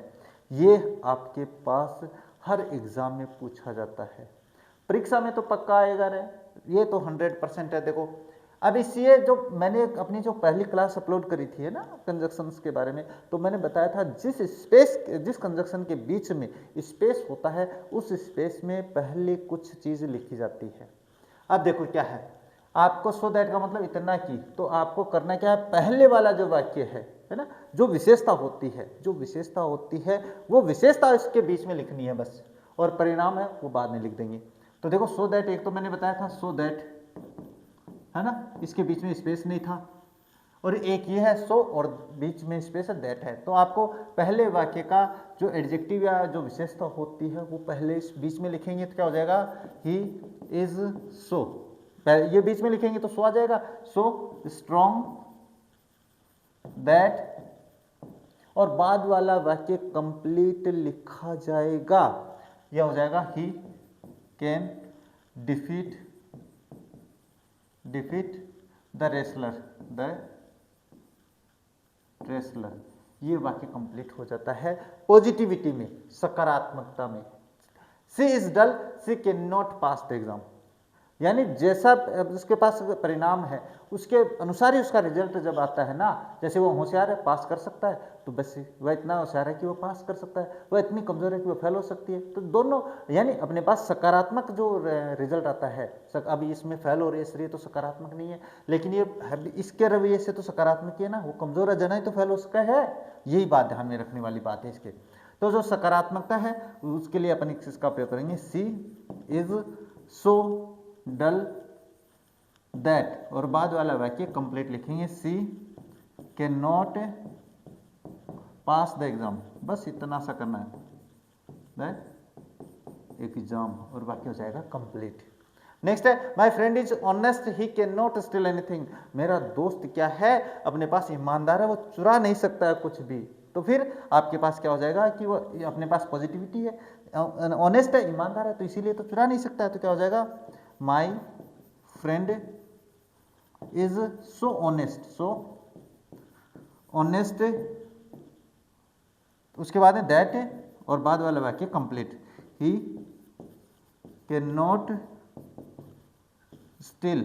ये आपके पास हर एग्जाम में पूछा जाता है, परीक्षा में तो पक्का आएगा रे, ये तो 100% है। देखो अब इसलिए जो मैंने अपनी जो पहली क्लास अपलोड करी थी है ना कंजक्शंस के बारे में, तो मैंने बताया था जिस कंजक्शन के बीच में स्पेस होता है, उस स्पेस में पहले कुछ चीज लिखी जाती है। अब देखो क्या है, आपको सो दैट का मतलब इतना की, तो आपको करना क्या है, पहले वाला जो वाक्य है ना, जो विशेषता होती है, जो विशेषता होती है वो विशेषता इसके बीच में लिखनी है बस, और परिणाम है वो बाद में लिख देंगे। तो देखो सो दैट, एक तो मैंने बताया था सो दैट, है ना, इसके बीच में स्पेस नहीं था, और एक ये है सो और बीच में स्पेस है दैट है। तो आपको पहले वाक्य का जो एडजेक्टिव या जो विशेषता होती है वो पहले इस बीच में लिखेंगे, तो क्या हो जाएगा, ही इज सो, ये बीच में लिखेंगे तो सो आ जाएगा, सो स्ट्रॉन्ग दैट, और बाद वाला वाक्य कंप्लीट लिखा जाएगा, यह हो जाएगा he can defeat the wrestler, ये वाक्य कंप्लीट हो जाता है पॉजिटिविटी में, सकारात्मकता में। She is dull, she can not pass the exam, यानी जैसा उसके पास परिणाम है उसके अनुसार ही उसका रिजल्ट जब आता है ना। जैसे वो होशियार है, पास कर सकता है, तो बस वह इतना होशियार है कि वो पास कर सकता है, वह इतनी कमजोर है कि वो फेल हो सकती है। तो दोनों यानी अपने पास सकारात्मक जो रिजल्ट आता है, अभी इसमें फेल हो रही है इसलिए तो सकारात्मक नहीं है, लेकिन ये इसके रवैये से तो सकारात्मक ही है ना, वो कमजोर है जना ही तो फेल हो सका है। यही बात ध्यान में रखने वाली बात है इसके। तो जो सकारात्मकता है उसके लिए अपन इसका प्रयोग करेंगे, सी इज सो डल दैट, और बाद वाला वाक्य कंप्लीट लिखेंगे, she can not pass the exam. बस इतना सा करना है, दैट एग्जाम, और वाक्य हो जाएगा कंप्लीट। नेक्स्ट है, my friend is honest he can not steel anything. मेरा दोस्त क्या है, अपने पास ईमानदार है, वो चुरा नहीं सकता है कुछ भी। तो फिर आपके पास क्या हो जाएगा कि वो अपने पास पॉजिटिविटी है, ऑनेस्ट है, ईमानदार है, तो इसीलिए तो चुरा नहीं सकता है। तो क्या हो जाएगा, my friend is so honest, so honest, उसके बाद में दैट और बाद वाला वाक्य complete, he can not steel,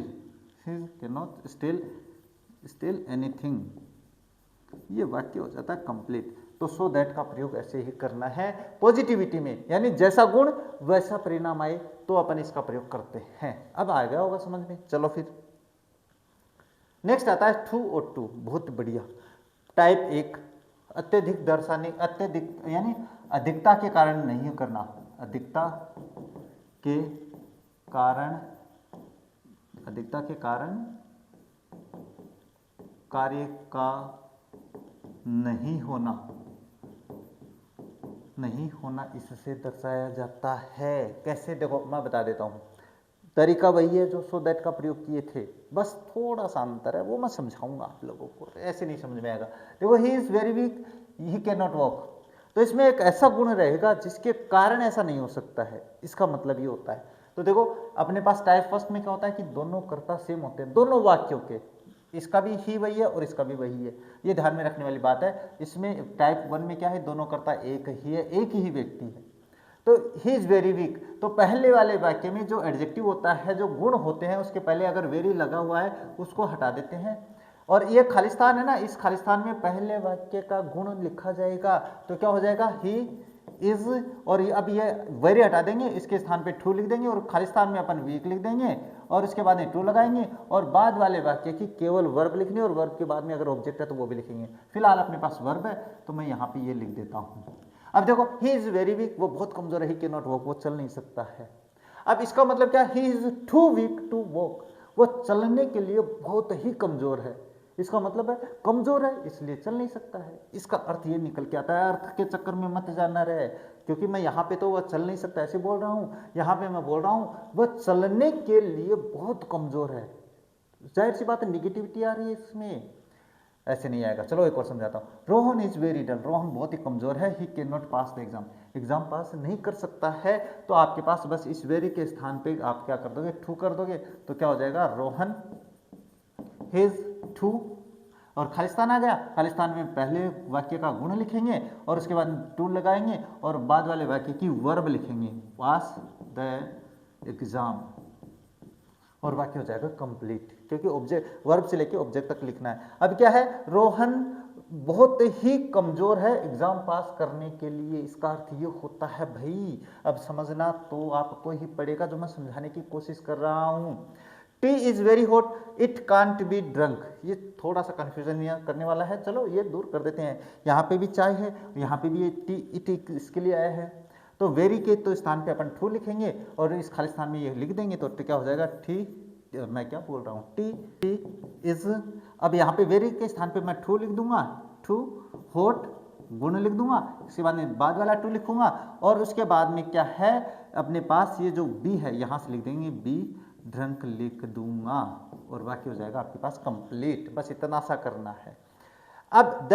he can not steel anything. ये वाक्य हो जाता है कंप्लीट। तो सो दैट का प्रयोग ऐसे ही करना है पॉजिटिविटी में, यानी जैसा गुण वैसा परिणाम आए तो अपन इसका प्रयोग करते हैं। अब आ गया होगा समझ में। चलो फिर नेक्स्ट आता है टू और टू, बहुत बढ़िया। टाइप एक, अत्यधिक दर्शाने, अत्यधिक यानी अधिकता के कारण नहीं करना, अधिकता के कारण, अधिकता के कारण कार्य का नहीं होना, नहीं होना इससे दर्शाया जाता है। कैसे, देखो मैं बता देता हूं, तरीका वही है जो सो दैट का प्रयोग किए थे, बस थोड़ा सा अंतर है, वो मैं समझाऊंगा आप लोगों को, ऐसे नहीं समझ में आएगा। देखो, he is very weak he can not walk, तो इसमें एक ऐसा गुण रहेगा जिसके कारण ऐसा नहीं हो सकता है, इसका मतलब ये होता है। तो देखो अपने पास टाइप फर्स्ट में क्या होता है कि दोनों कर्ता सेम होते हैं दोनों वाक्यों के, इसका भी ही वही है और इसका भी वही है, ये ध्यान में रखने वाली बात है। इसमें टाइप वन में क्या है, दोनों कर्ता एक ही है, एक ही व्यक्ति है। तो ही इज वेरी वीक, तो पहले वाले वाक्य में जो एडजेक्टिव होता है, जो गुण होते हैं, उसके पहले अगर वेरी लगा हुआ है उसको हटा देते हैं, और ये खालिस्तान है ना, इस खालिस्तान में पहले वाक्य का गुण लिखा जाएगा। तो क्या हो जाएगा, ही इज, और अब ये वेरी हटा देंगे, इसके स्थान पे टू लिख देंगे, और खालिस्तान में अपन वीक लिख देंगे, और उसके बाद में टू लगाएंगे, और बाद वाले वाक्य की केवल वर्ब लिखनी, और वर्ब के बाद में अगर ऑब्जेक्ट है तो वो भी लिखेंगे। फिलहाल अपने पास वर्ब है तो मैं यहाँ पे ये लिख देता हूँ। अब देखो, ही इज वेरी वीक, वो बहुत कमजोर है, ही कैन नॉट वॉक, वो चल नहीं सकता है। अब इसका मतलब क्या, he is too weak to walk, वो चलने के लिए बहुत ही कमजोर है। इसका मतलब है कमजोर है इसलिए चल नहीं सकता है। इसका अर्थ ये निकल के आता है, अर्थ के चक्कर में मत जाना रहे, क्योंकि मैं यहाँ पे तो वह चल नहीं सकता ऐसे बोल रहा हूँ, यहाँ पे मैं बोल रहा हूँ वह चलने के लिए बहुत कमजोर है। जाहिर सी बात है निगेटिविटी आ रही है इसमें, ऐसे नहीं आएगा। चलो एक और समझाता हूँ। Rohan is very dull, Rohan बहुत ही कमजोर है, he can not pass the exam, exam पास नहीं कर सकता है। तो आपके पास बस इस वेरी के स्थान पे आप क्या कर दोगे, टू कर दोगे, तो क्या हो जाएगा, रोहन हिज टू, और खालिस्तान आ गया, खालिस्तान में पहले वाक्य का गुण लिखेंगे और उसके बाद टू लगाएंगे और बाद वाले वाक्य की वर्ब लिखेंगे, पास द एग्जाम, और वाक्य हो जाएगा कंप्लीट, क्योंकि ऑब्जेक्ट वर्ब से लेके ऑब्जेक्ट तक लिखना है। अब क्या है, रोहन बहुत ही कमजोर है एग्जाम पास करने के लिए, इसका अर्थ ये होता है भाई, अब समझना तो आपको ही पड़ेगा जो मैं समझाने की कोशिश कर रहा हूँ। T is very hot, it can't B drunk, ये थोड़ा सा कंफ्यूजन करने वाला है, चलो ये दूर कर देते हैं। यहाँ पे भी चाय है, यहाँ पे भी ये टी, इट इसके लिए आया है, तो वेरी के तो स्थान पे अपन टू लिखेंगे और इस खाली स्थान में ये लिख देंगे, तो क्या हो जाएगा, टी, मैं क्या बोल रहा हूँ, टी इज, अब यहाँ पे वेरी के स्थान पे मैं टू लिख दूंगा, टू हॉट गुण लिख दूंगा, इसके बाद में बाद वाला टू लिखूंगा, और उसके बाद में क्या है अपने पास ये जो बी है यहाँ से लिख देंगे, बी ड्रंक लिख दूंगा, और बाकी हो जाएगा आपके पास कंप्लीट। बस इतना सा करना है। अब the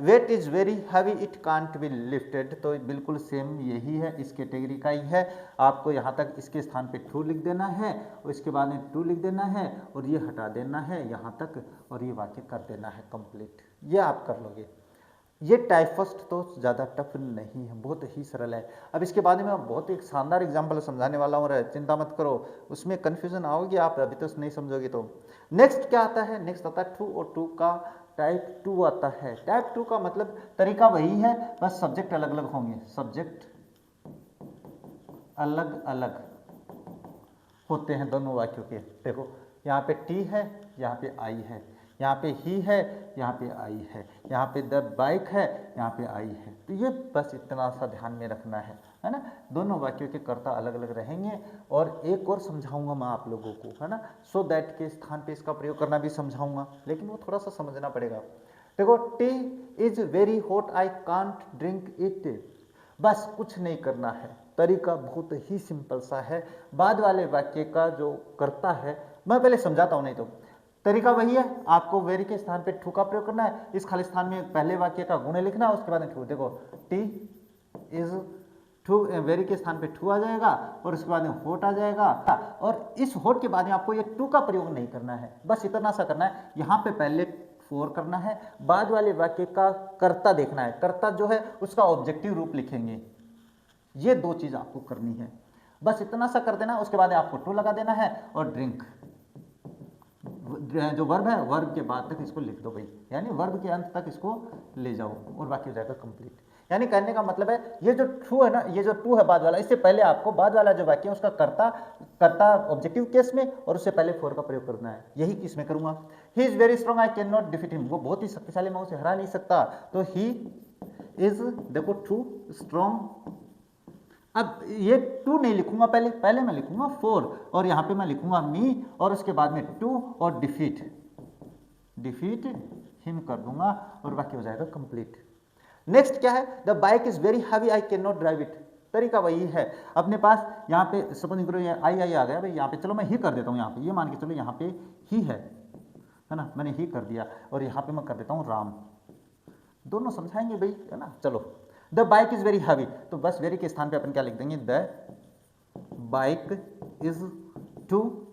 weight is very heavy, it can't be lifted, तो बिल्कुल सेम यही है, इस कैटेगरी का ही है। आपको यहाँ तक इसके स्थान पे टू लिख देना है और इसके बाद में टू लिख देना है और ये हटा देना है यहाँ तक, और ये वाक्य कर देना है कंप्लीट, ये आप कर लोगे। ये टाइप फर्स्ट तो ज़्यादा टफ नहीं है, बहुत ही सरल है। अब इसके बाद में मैं बहुत एक शानदार एग्जाम्पल समझाने वाला हूँ, चिंता मत करो, उसमें कन्फ्यूजन आओगी आप अभी तो नहीं समझोगे तो। नेक्स्ट क्या आता है, नेक्स्ट आता है टू, और टू का टाइप टू आता है। टाइप टू का मतलब तरीका वही है, बस सब्जेक्ट अलग अलग होंगे, सब्जेक्ट अलग अलग होते हैं दोनों वाक्यों के। देखो यहाँ पे टी है, यहाँ पे आई है, यहाँ पे ही है, यहाँ पे आई है, यहाँ पे द बाइक है, यहाँ पे आई है। तो ये बस इतना सा ध्यान में रखना है ना। दोनों वाक्यों के कर्ता अलग अलग रहेंगे। और एक और समझाऊंगा मैं आप लोगों को, है ना, सो दैट के स्थान पे इसका प्रयोग करना भी समझाऊंगा, लेकिन वो थोड़ा सा समझना पड़ेगा। देखो T is very hot, I can't drink it. बस कुछ नहीं करना है, तरीका बहुत ही सिंपल सा है। बाद वाले वाक्य का जो कर्ता है, मैं पहले समझाता हूं, नहीं तो तरीका वही है। आपको वेरी के स्थान पे ठू का प्रयोग करना है, इस खाली स्थान में पहले वाक्य का गुण लिखना है, उसके बाद ठू। देखो टी इज ठू, वेरी के स्थान पे ठू आ जाएगा और उसके बाद में होट आ जाएगा। और इस होट के बाद में आपको ये टू का प्रयोग नहीं करना है, बस इतना सा करना है। यहाँ पे पहले फोर करना है, बाद वाले वाक्य का कर्ता देखना है, कर्ता जो है उसका ऑब्जेक्टिव रूप लिखेंगे। ये दो चीज आपको करनी है, बस इतना सा कर देना। उसके बाद आपको टू लगा देना है और ड्रिंक, जो वर्ब है वर्ब के बाद तक इसको लिख दो भाई, यानी वर्ब के अंत तक इसको ले जाओ और बाकी हो जाएगा कंप्लीट। यानी कहने का मतलब है ये जो ट्रू है ना, ये जो टू है बाद वाला, इससे पहले आपको बाद वाला जो वाक्य है उसका कर्ता ऑब्जेक्टिव केस में और उससे पहले फोर का प्रयोग करना है। यही किस में करूंगा। He is very strong, I can not defeat him. वो बहुत ही शक्तिशाली, मैं उसे हरा नहीं सकता। तो ही इज, देखो ट्रू, स्ट्रॉन्ग। अब ये टू नहीं लिखूंगा, पहले मैं लिखूंगा फोर, और यहां पे मैं लिखूंगा मी, और उसके बाद में टू और डिफीट हिम कर दूंगा और बाकी हो जाएगा कंप्लीट। नेक्स्ट क्या है, the bike is very heavy, I can not drive it. तरीका वही है, अपने पास यहाँ पे सपोज करो ये आई आ गया भाई, यहाँ पे चलो मैं ही कर देता हूँ। यहाँ पे ये मान के चलो यहाँ पे ही है ना, मैंने ही कर दिया, और यहाँ पे मैं कर देता हूँ राम। दोनों समझाएंगे भाई, है ना। चलो the bike is very heavy, तो बस वेरी के स्थान पे अपन क्या लिख देंगे, the bike is too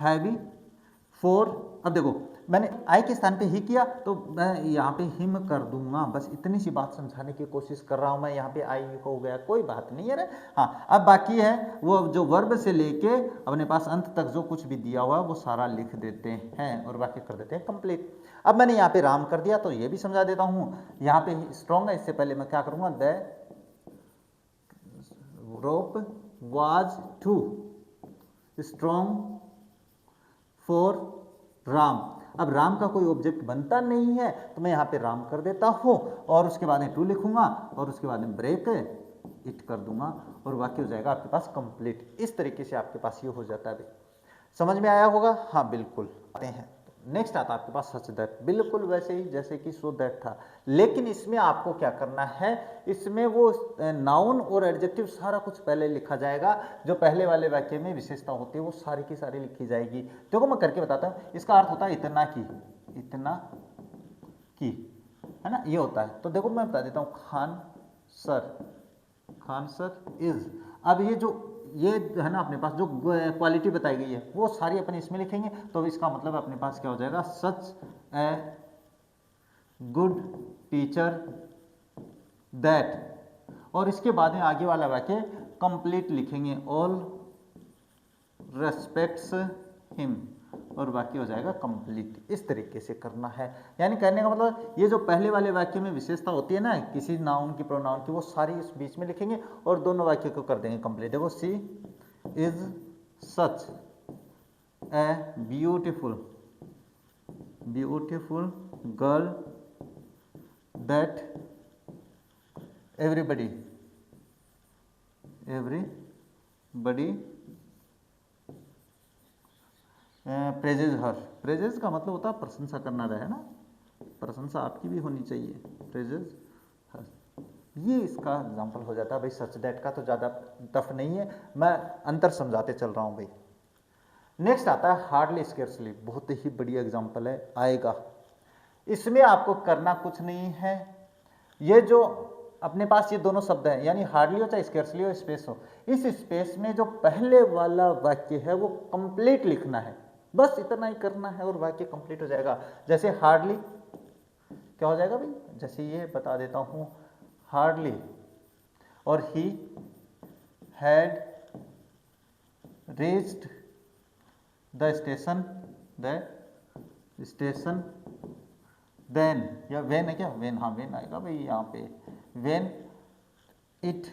heavy for. अब देखो मैंने आई के स्थान पे ही किया, तो मैं यहाँ पे हिम कर दूंगा। बस इतनी सी बात समझाने की कोशिश कर रहा हूं मैं। यहाँ पे आई हो गया, कोई बात नहीं है रे। हाँ, अब बाकी है वो जो वर्ब से लेके अपने पास अंत तक जो कुछ भी दिया हुआ है वो सारा लिख देते हैं और बाकी कर देते हैं कंप्लीट। अब मैंने यहाँ पे राम कर दिया, तो ये भी समझा देता हूँ। यहाँ पे स्ट्रॉन्ग है, इससे पहले मैं क्या करूँगा, the rope was too strong for Ram. अब राम का कोई ऑब्जेक्ट बनता नहीं है, तो मैं यहाँ पे राम कर देता हूँ और उसके बाद में टू लिखूंगा और उसके बाद में ब्रेक इट कर दूंगा और वाक्य हो जाएगा आपके पास कंप्लीट। इस तरीके से आपके पास ये हो जाता है। समझ में आया होगा, हाँ बिल्कुल। आते हैं नेक्स्ट आता है आपके पास सच दैट, बिल्कुल वैसे ही जैसे कि सो दैट था, लेकिन इसमें आपको क्या करना है, इसमें वो नाउन और एडजेक्टिव सारा कुछ पहले लिखा जाएगा। जो पहले वाले वाक्य में विशेषता होती है वो सारी की सारी लिखी जाएगी। देखो मैं करके बताता हूँ। इसका अर्थ होता है इतना की, है ना, ये होता है। तो देखो मैं बता देता हूँ, खान सर इज। अब ये है ना, अपने पास जो क्वालिटी बताई गई है वो सारी अपन इसमें लिखेंगे, तो इसका मतलब अपने पास क्या हो जाएगा, सच ए गुड टीचर दैट। और इसके बाद में आगे वाला वाक्य कंप्लीट लिखेंगे, ऑल रेस्पेक्ट्स हिम, और बाकी हो जाएगा कंप्लीट। इस तरीके से करना है। यानी कहने का मतलब ये जो पहले वाले वाक्य में विशेषता होती है ना किसी नाउन की, प्रोनाउन की, वो सारी इस बीच में लिखेंगे और दोनों वाक्य को कर देंगे कंप्लीट। देखो, she is such a beautiful girl that everybody praises her. Praises का मतलब होता है प्रशंसा करना, रहे ना, प्रशंसा आपकी भी होनी चाहिए, प्रेजेज हर। ये इसका एग्जाम्पल हो जाता है भाई। सच दैट का तो ज़्यादा टफ नहीं है, मैं अंतर समझाते चल रहा हूँ भाई। नेक्स्ट आता है हार्डली स्केर्सली, बहुत ही बढ़िया एग्जाम्पल है, आएगा। इसमें आपको करना कुछ नहीं है। ये जो अपने पास ये दोनों शब्द हैं, यानी हार्डली हो चाहे स्केर्सली हो, स्पेस हो, इस स्पेस में जो पहले वाला वाक्य है वो कंप्लीट लिखना है। बस इतना ही करना है और वाक्य कंप्लीट हो जाएगा। जैसे हार्डली क्या हो जाएगा भाई, जैसे ये बता देता हूँ, हार्डली, और he had reached the station then, या वेन है क्या, वेन, हाँ वेन आएगा भाई यहाँ पे, when it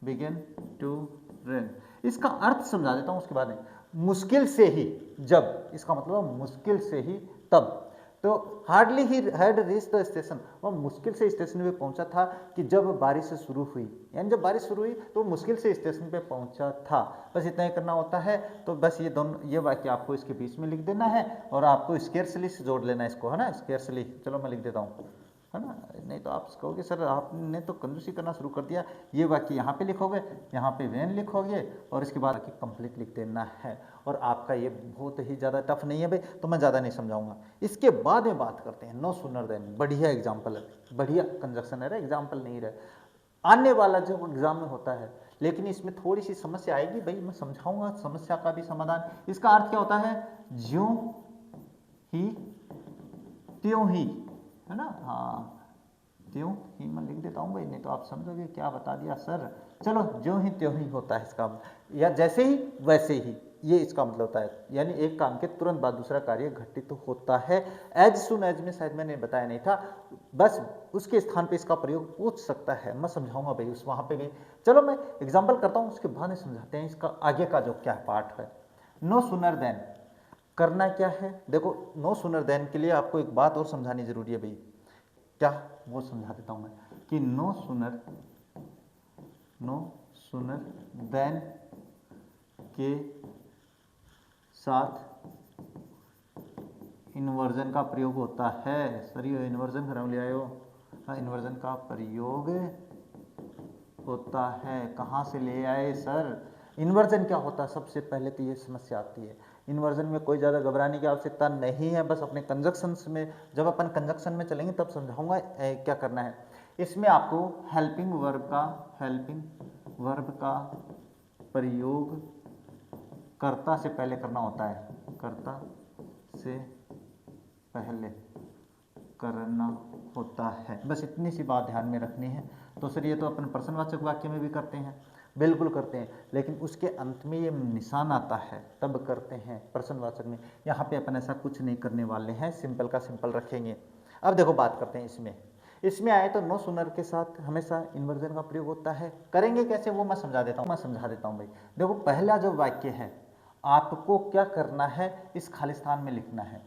began to rain. इसका अर्थ समझा देता हूँ उसके बाद में, मुश्किल से ही, जब, इसका मतलब मुश्किल से ही तब। तो hardly he had reach the station, वह मुश्किल से स्टेशन पे पहुंचा था कि जब बारिश शुरू हुई, यानी जब बारिश शुरू हुई तो मुश्किल से स्टेशन पे पहुंचा था। बस इतना ही करना होता है। तो बस ये दोनों, ये वाक्य आपको इसके बीच में लिख देना है और आपको स्केर्सली से जोड़ लेना है इसको, है ना, स्केर्सली। चलो मैं लिख देता हूँ, है ना, नहीं तो आप कहोगे सर आपने तो कंजूसी करना शुरू कर दिया। ये वाक्य यहाँ पे लिखोगे, यहाँ पे वेन लिखोगे और इसके बाद कंप्लीट लिख देना है। और आपका ये बहुत ही ज़्यादा टफ नहीं है भाई, तो मैं ज़्यादा नहीं समझाऊंगा। इसके बाद में बात करते हैं नो सूनर देन। बढ़िया एग्जाम्पल है, बढ़िया कंजक्शन है, एग्जाम्पल नहीं रहे, आने वाला जो एग्जाम में होता है। लेकिन इसमें थोड़ी सी समस्या आएगी भाई, मैं समझाऊंगा समस्या का भी समाधान। इसका अर्थ क्या होता है, ज्यों ही त्यों ही, है ना, हाँ त्यों ही मैं लिख देता हूँ भाई, नहीं तो आप समझोगे क्या बता दिया सर। चलो, ज्यों ही त्यों ही होता है इसका, या जैसे ही वैसे ही, ये इसका मतलब होता है। यानी एक काम के तुरंत बाद दूसरा कार्य घटित तो होता है। एज सुन एज में शायद मैंने बताया नहीं था, बस उसके स्थान पे इसका प्रयोग पूछ सकता है। मैं समझाऊंगा भाई उस वहाँ पे भी। चलो मैं एग्जाम्पल करता हूँ, उसके बाद में समझाते हैं इसका आगे का जो क्या पार्ट है। नो सुनर देन, करना क्या है, देखो नो सुनर देन के लिए आपको एक बात और समझानी जरूरी है भाई। क्या, वो समझा देता हूं मैं कि नो सुनर देन के साथ इन्वर्जन का प्रयोग होता है। सर ये इन्वर्जन खराब ले आए हो, हाँ इन्वर्जन का प्रयोग होता है। कहाँ से ले आए सर, इन्वर्जन क्या होता है, सबसे पहले तो ये समस्या आती है। इन्वर्जन में कोई ज़्यादा घबराने की आवश्यकता नहीं है, बस अपने कंजक्शंस में, जब अपन कंजक्शन में चलेंगे तब समझाऊंगा क्या करना है। इसमें आपको हेल्पिंग वर्ब का प्रयोग कर्ता से पहले करना होता है, कर्ता से पहले करना होता है। बस इतनी सी बात ध्यान में रखनी है। तो सर ये तो अपन प्रश्नवाचक वाक्य में भी करते हैं, बिल्कुल करते हैं, लेकिन उसके अंत में ये निशान आता है तब करते हैं प्रश्नवाचक में। यहाँ पे अपन ऐसा कुछ नहीं करने वाले हैं, सिंपल का सिंपल रखेंगे। अब देखो बात करते हैं इसमें आए तो नो सुनर के साथ हमेशा इन्वर्जन का प्रयोग होता है। करेंगे कैसे वो मैं समझा देता हूँ भाई। देखो पहला जो वाक्य है आपको क्या करना है, इस खालिस्तान में लिखना है।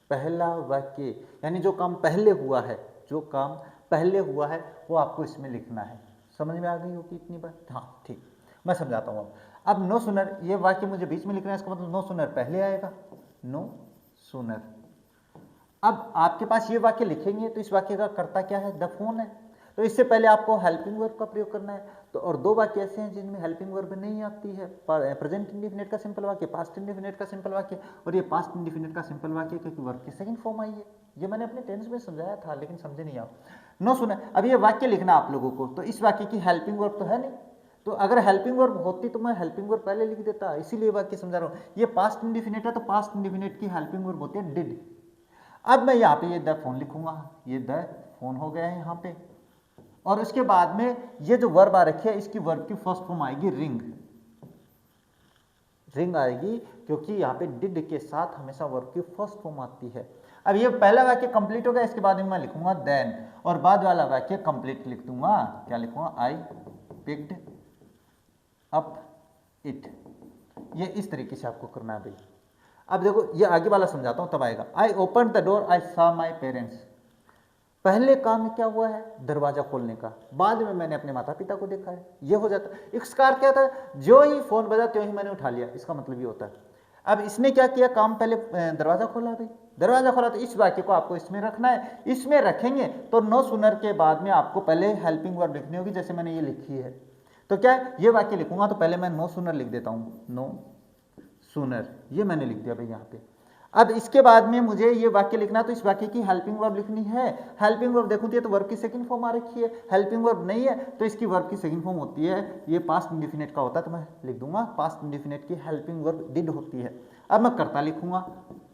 पहला वाक्य यानी जो काम पहले हुआ है, वो आपको इसमें लिखना है। समझ में आ गई होगी इतनी बात, हाँ ठीक, मैं समझाता हूँ। अब नो सुनर, ये वाक्य मुझे बीच में लिखना है, इसका मतलब नो सुनर पहले आएगा, नो सुनर। अब आपके पास ये वाक्य लिखेंगे तो इस वाक्य का कर्ता क्या है, द फोन है। तो इससे पहले आपको हेल्पिंग वर्ब का प्रयोग करना है। तो और दो वाक्य ऐसे हैं जिनमें हेल्पिंग वर्ब नहीं आती है, प्रेजेंट इंडेफिनिट का सिंपल वाक्य, पास्ट इंडेफिनिट का सिंपल वाक्य। और ये पास्ट इंडेफिनिट का सिंपल वाक्य क्योंकि वर्ब की सेकंड फॉर्म आई है। ये मैंने अपने टेंस में समझाया था लेकिन समझे नहीं आप। नो सुना, अब ये वाक्य लिखना आप लोगों को, तो इस वाक्य की हेल्पिंग वर्ब तो है नहीं, तो अगर हेल्पिंग वर्ब होती तो मैं हेल्पिंग वर्ब पहले लिख देता, इसीलिए वाक्य समझा रहा हूँ। ये पास्ट इंडेफिनिट है तो पास्ट इंडेफिनिट की हेल्पिंग वर्ब होती है डिड। अब मैं यहाँ पे ये द फोन लिखूंगा, ये द फोन हो गया है यहाँ पे, और उसके बाद में ये जो वर्ब आ रखी है इसकी वर्ब की फर्स्ट फॉर्म आएगी रिंग आएगी, क्योंकि यहाँ पे डिड के साथ हमेशा वर्ब की फर्स्ट फॉर्म आती है। अब ये पहला वाक्य कंप्लीट हो गया, इसके बाद में मैं लिखूंगा देन, और बाद वाला वाक्य कंप्लीट लिख दूंगा। क्या लिखूंगा, आई पिक्ड अप इट। ये इस तरीके से आपको करना है भाई। अब देखो ये आगे वाला समझाता हूं तब आएगा। I open the door, I saw my parents. पहले काम क्या हुआ है, दरवाजा खोलने का, बाद में मैंने अपने माता पिता को देखा है, ये हो जाता है। इसका अर्थ क्या था, जो ही फोन बजा त्यों ही मैंने उठा लिया, इसका मतलब ये होता है। अब इसने क्या किया, काम पहले दरवाजा खोला भाई, दरवाजा खोला, तो इस वाक्य को आपको इसमें रखना है। इसमें रखेंगे तो नो सुनर के बाद में आपको पहले हेल्पिंग वर्ब लिखनी होगी, जैसे मैंने ये लिखी है। तो क्या है, ये वाक्य लिखूंगा तो पहले मैं नो सुनर लिख देता हूँ, नो सुनर, ये मैंने लिख दिया भाई यहाँ पे। अब इसके बाद में मुझे ये वाक्य लिखना, तो इस वाक्य की हेल्पिंग वर्ब लिखनी है। हेल्पिंग वर्ब देखूँ तो वर्ब की सेकंड फॉर्म आ रखी है, हेल्पिंग वर्ब नहीं है तो इसकी वर्ब की सेकंड फॉर्म होती है, ये पास्ट इंडेफिनिट का होता है, तो मैं लिख दूंगा पास्ट इंडेफिनिट की हेल्पिंग वर्ब डिड होती है। अब मैं कर्ता लिखूंगा,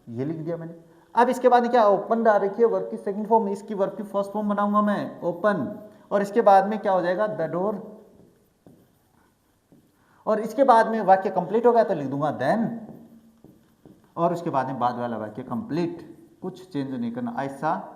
ये लिख दिया मैंने। अब इसके बाद क्या ओपन डाल रखी है वर्ब की सेकंड फॉर्म, इसकी वर्ब की फर्स्ट फॉर्म बनाऊंगा मैं ओपन, और इसके बाद में क्या हो जाएगा द डोर, और इसके बाद में वाक्य कंप्लीट हो गया तो लिख दूंगा देन, और उसके बाद में बाद वाला वाक्य कंप्लीट, कुछ चेंज नहीं करना। ऐसा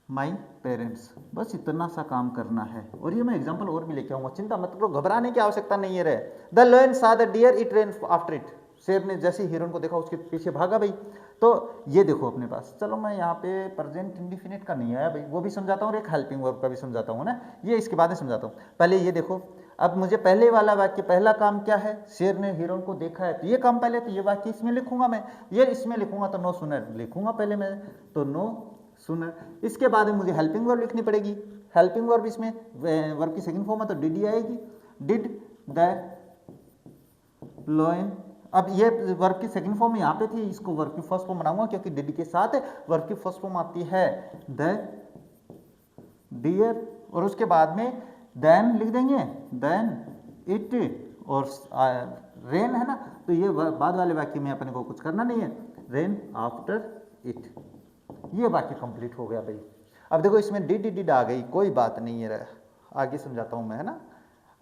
माई पेरेंट्स, बस इतना सा काम करना है। और ये मैं एग्जांपल और भी लेके आऊंगा, चिंता मत करो, घबराने की आवश्यकता नहीं है। The lion saw the deer it ran after it, शेर ने जैसे हिरन को देखा उसके पीछे भागा भाई। तो ये देखो अपने पास, चलो मैं यहाँ पे प्रेजेंट इंडिफिनिट का नहीं आया भाई, वो भी समझाता हूँ और एक हेल्पिंग वर्ब का भी समझाता हूँ ना, ये इसके बाद में समझाता हूँ। पहले ये देखो, अब मुझे पहले वाला वाक्य, पहला काम क्या है, शेर ने हिरन को देखा है, तो ये काम पहले, तो ये वाक्य इसमें लिखूंगा मैं, ये इसमें लिखूंगा तो नो सूनर लिखूंगा पहले मैं, तो नो सूनर। इसके बाद में मुझे हेल्पिंग वर्ब लिखनी पड़ेगी, हेल्पिंग वर्ब इसमें वर्ब की सेकंड फॉर्म है तो डिड ही आएगी, डिड द लायन। अब ये वर्ब की सेकंड फॉर्म यहाँ पे थी, इसको वर्ब की फर्स्ट फॉर्म बनाऊंगा क्योंकि डिड के साथ वर्ब की फर्स्ट फॉर्म आती है द डियर, और उसके बाद में देन लिख देंगे, देन इट, और रेन है ना, तो ये बाद वाले वाक्य में अपने को कुछ करना नहीं है, रेन आफ्टर इट, ये वाक्य कंप्लीट हो गया भाई। अब देखो इसमें डिड आ गई, कोई बात नहीं है, आगे समझाता हूँ मैं, है ना,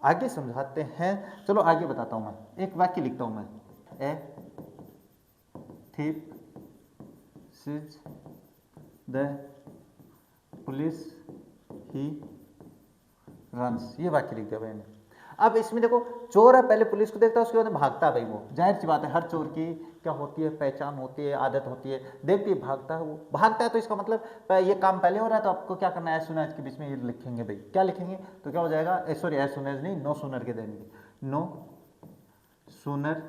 आगे समझाते हैं। चलो आगे बताता हूँ मैं, एक वाक्य लिखता हूँ मैं, ए thief sees the police he runs, ये वाक्य लिख दिया मैंने। अब इसमें देखो, चोर है, पहले पुलिस को देखता है, उसके बाद भागता है भाई वो, जाहिर सी बात है, हर चोर की क्या होती है, पहचान होती है, आदत होती है, देखती है भागता है, वो भागता है, तो इसका मतलब ये काम पहले हो रहा है, तो आपको क्या करना है, एज सुन एज के बीच में ये लिखेंगे भाई, क्या लिखेंगे, तो क्या हो जाएगा, सॉरी एज सुन एज नहीं, नो सूनर के देंगे, नो सूनर।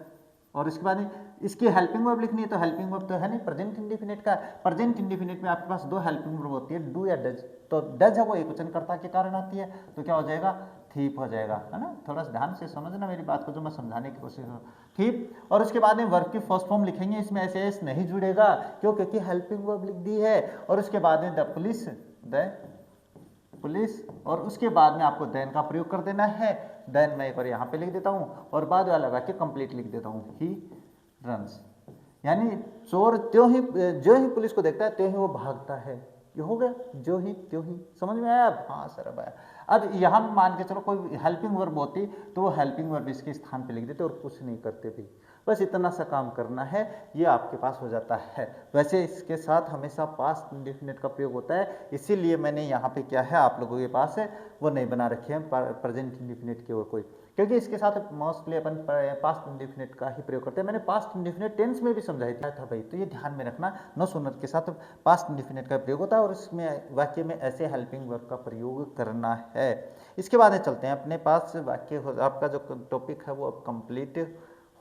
और इसके बाद इसकी हेल्पिंग वर्ब लिखनी है, तो हेल्पिंग वर्ब तो है नहीं, प्रेजेंट इंडिफिनिट का, प्रेजेंट इंडिफिनिट में आपके पास दो हेल्पिंग वर्ब होती है, डू या डज, तो डज है वो एक वचन कर्ता के कारण आती है, तो क्या हो जाएगा, थीप हो जाएगा, है ना, थोड़ा सा ध्यान से समझना मेरी बात को, जो मैं समझाने की कोशिश करूँ, थीप। और उसके बाद में वर्ब की फर्स्ट फॉर्म लिखेंगे, इसमें ऐसे एस नहीं जुड़ेगा, क्यों, क्योंकि हेल्पिंग वर्ब लिख दी है, और उसके बाद में द पुलिस, और उसके बाद में आपको देन का प्रयोग कर देना है, देन मैं एक बार यहाँ पे लिख देता हूँ, और बाद वाला वाक्य कंप्लीट लिख देता हूँ, ही रन्स, यानी चोर जो ही पुलिस को देखता है त्यों ही वो भागता है, ये हो गया, जो ही त्यों ही, समझ में आया अब, हाँ सर अब आया। अब यहाँ मान के चलो कोई हेल्पिंग वर्ब होती तो वो हेल्पिंग वर्ब इसके स्थान पे लिख देते और कुछ नहीं करते भी, बस इतना सा काम करना है, ये आपके पास हो जाता है। वैसे इसके साथ हमेशा पास्ट इंडेफिनिट का प्रयोग होता है, इसीलिए मैंने यहाँ पे क्या है आप लोगों के पास है वो नहीं बना रखे हैं प्रेजेंट इंडेफिनिट के और कोई, क्योंकि इसके साथ मोस्टली अपन पास्ट इंडेफिनिट का ही प्रयोग करते हैं। मैंने पास्ट इंडेफिनिट टेंस में भी समझाया था भाई, तो ये ध्यान में रखना, नो सूनर के साथ पास्ट इंडेफिनिट का प्रयोग होता है, और इसमें वाक्य में ऐसे हेल्पिंग वर्ब का प्रयोग करना है। इसके बाद चलते हैं अपने पास वाक्य, आपका जो टॉपिक है वो अब कंप्लीट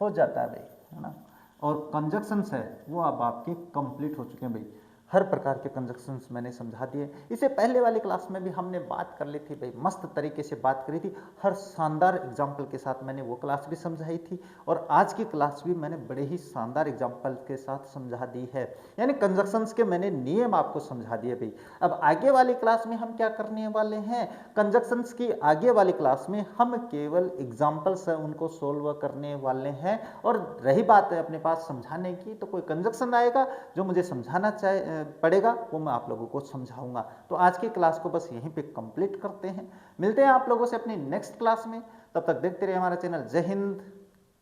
हो जाता है भाई, है ना, और कंजक्शंस है वो अब आपके कंप्लीट हो चुके हैं भाई, हर प्रकार के कंजक्शंस मैंने समझा दिए। इसे पहले वाली क्लास में भी हमने बात कर ली थी भाई, मस्त तरीके से बात करी थी, हर शानदार एग्जाम्पल के साथ मैंने वो क्लास भी समझाई थी, और आज की क्लास भी मैंने बड़े ही शानदार एग्जाम्पल के साथ समझा दी है, यानी कंजक्शंस के मैंने नियम आपको समझा दिए भाई। अब आगे वाली क्लास में हम क्या करने वाले हैं, कंजक्शंस की आगे वाली क्लास में हम केवल एग्जाम्पल्स है उनको सोल्व करने वाले हैं, और रही बात है अपने पास समझाने की, तो कोई कंजक्शन आएगा जो मुझे समझाना पड़ेगा वो मैं आप लोगों को समझाऊंगा। तो आज की क्लास को बस यहीं पे कंप्लीट करते हैं, मिलते हैं आप लोगों से अपनी नेक्स्ट क्लास में, तब तक देखते रहिए हमारा चैनल। जय हिंद,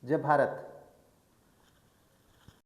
जय भारत।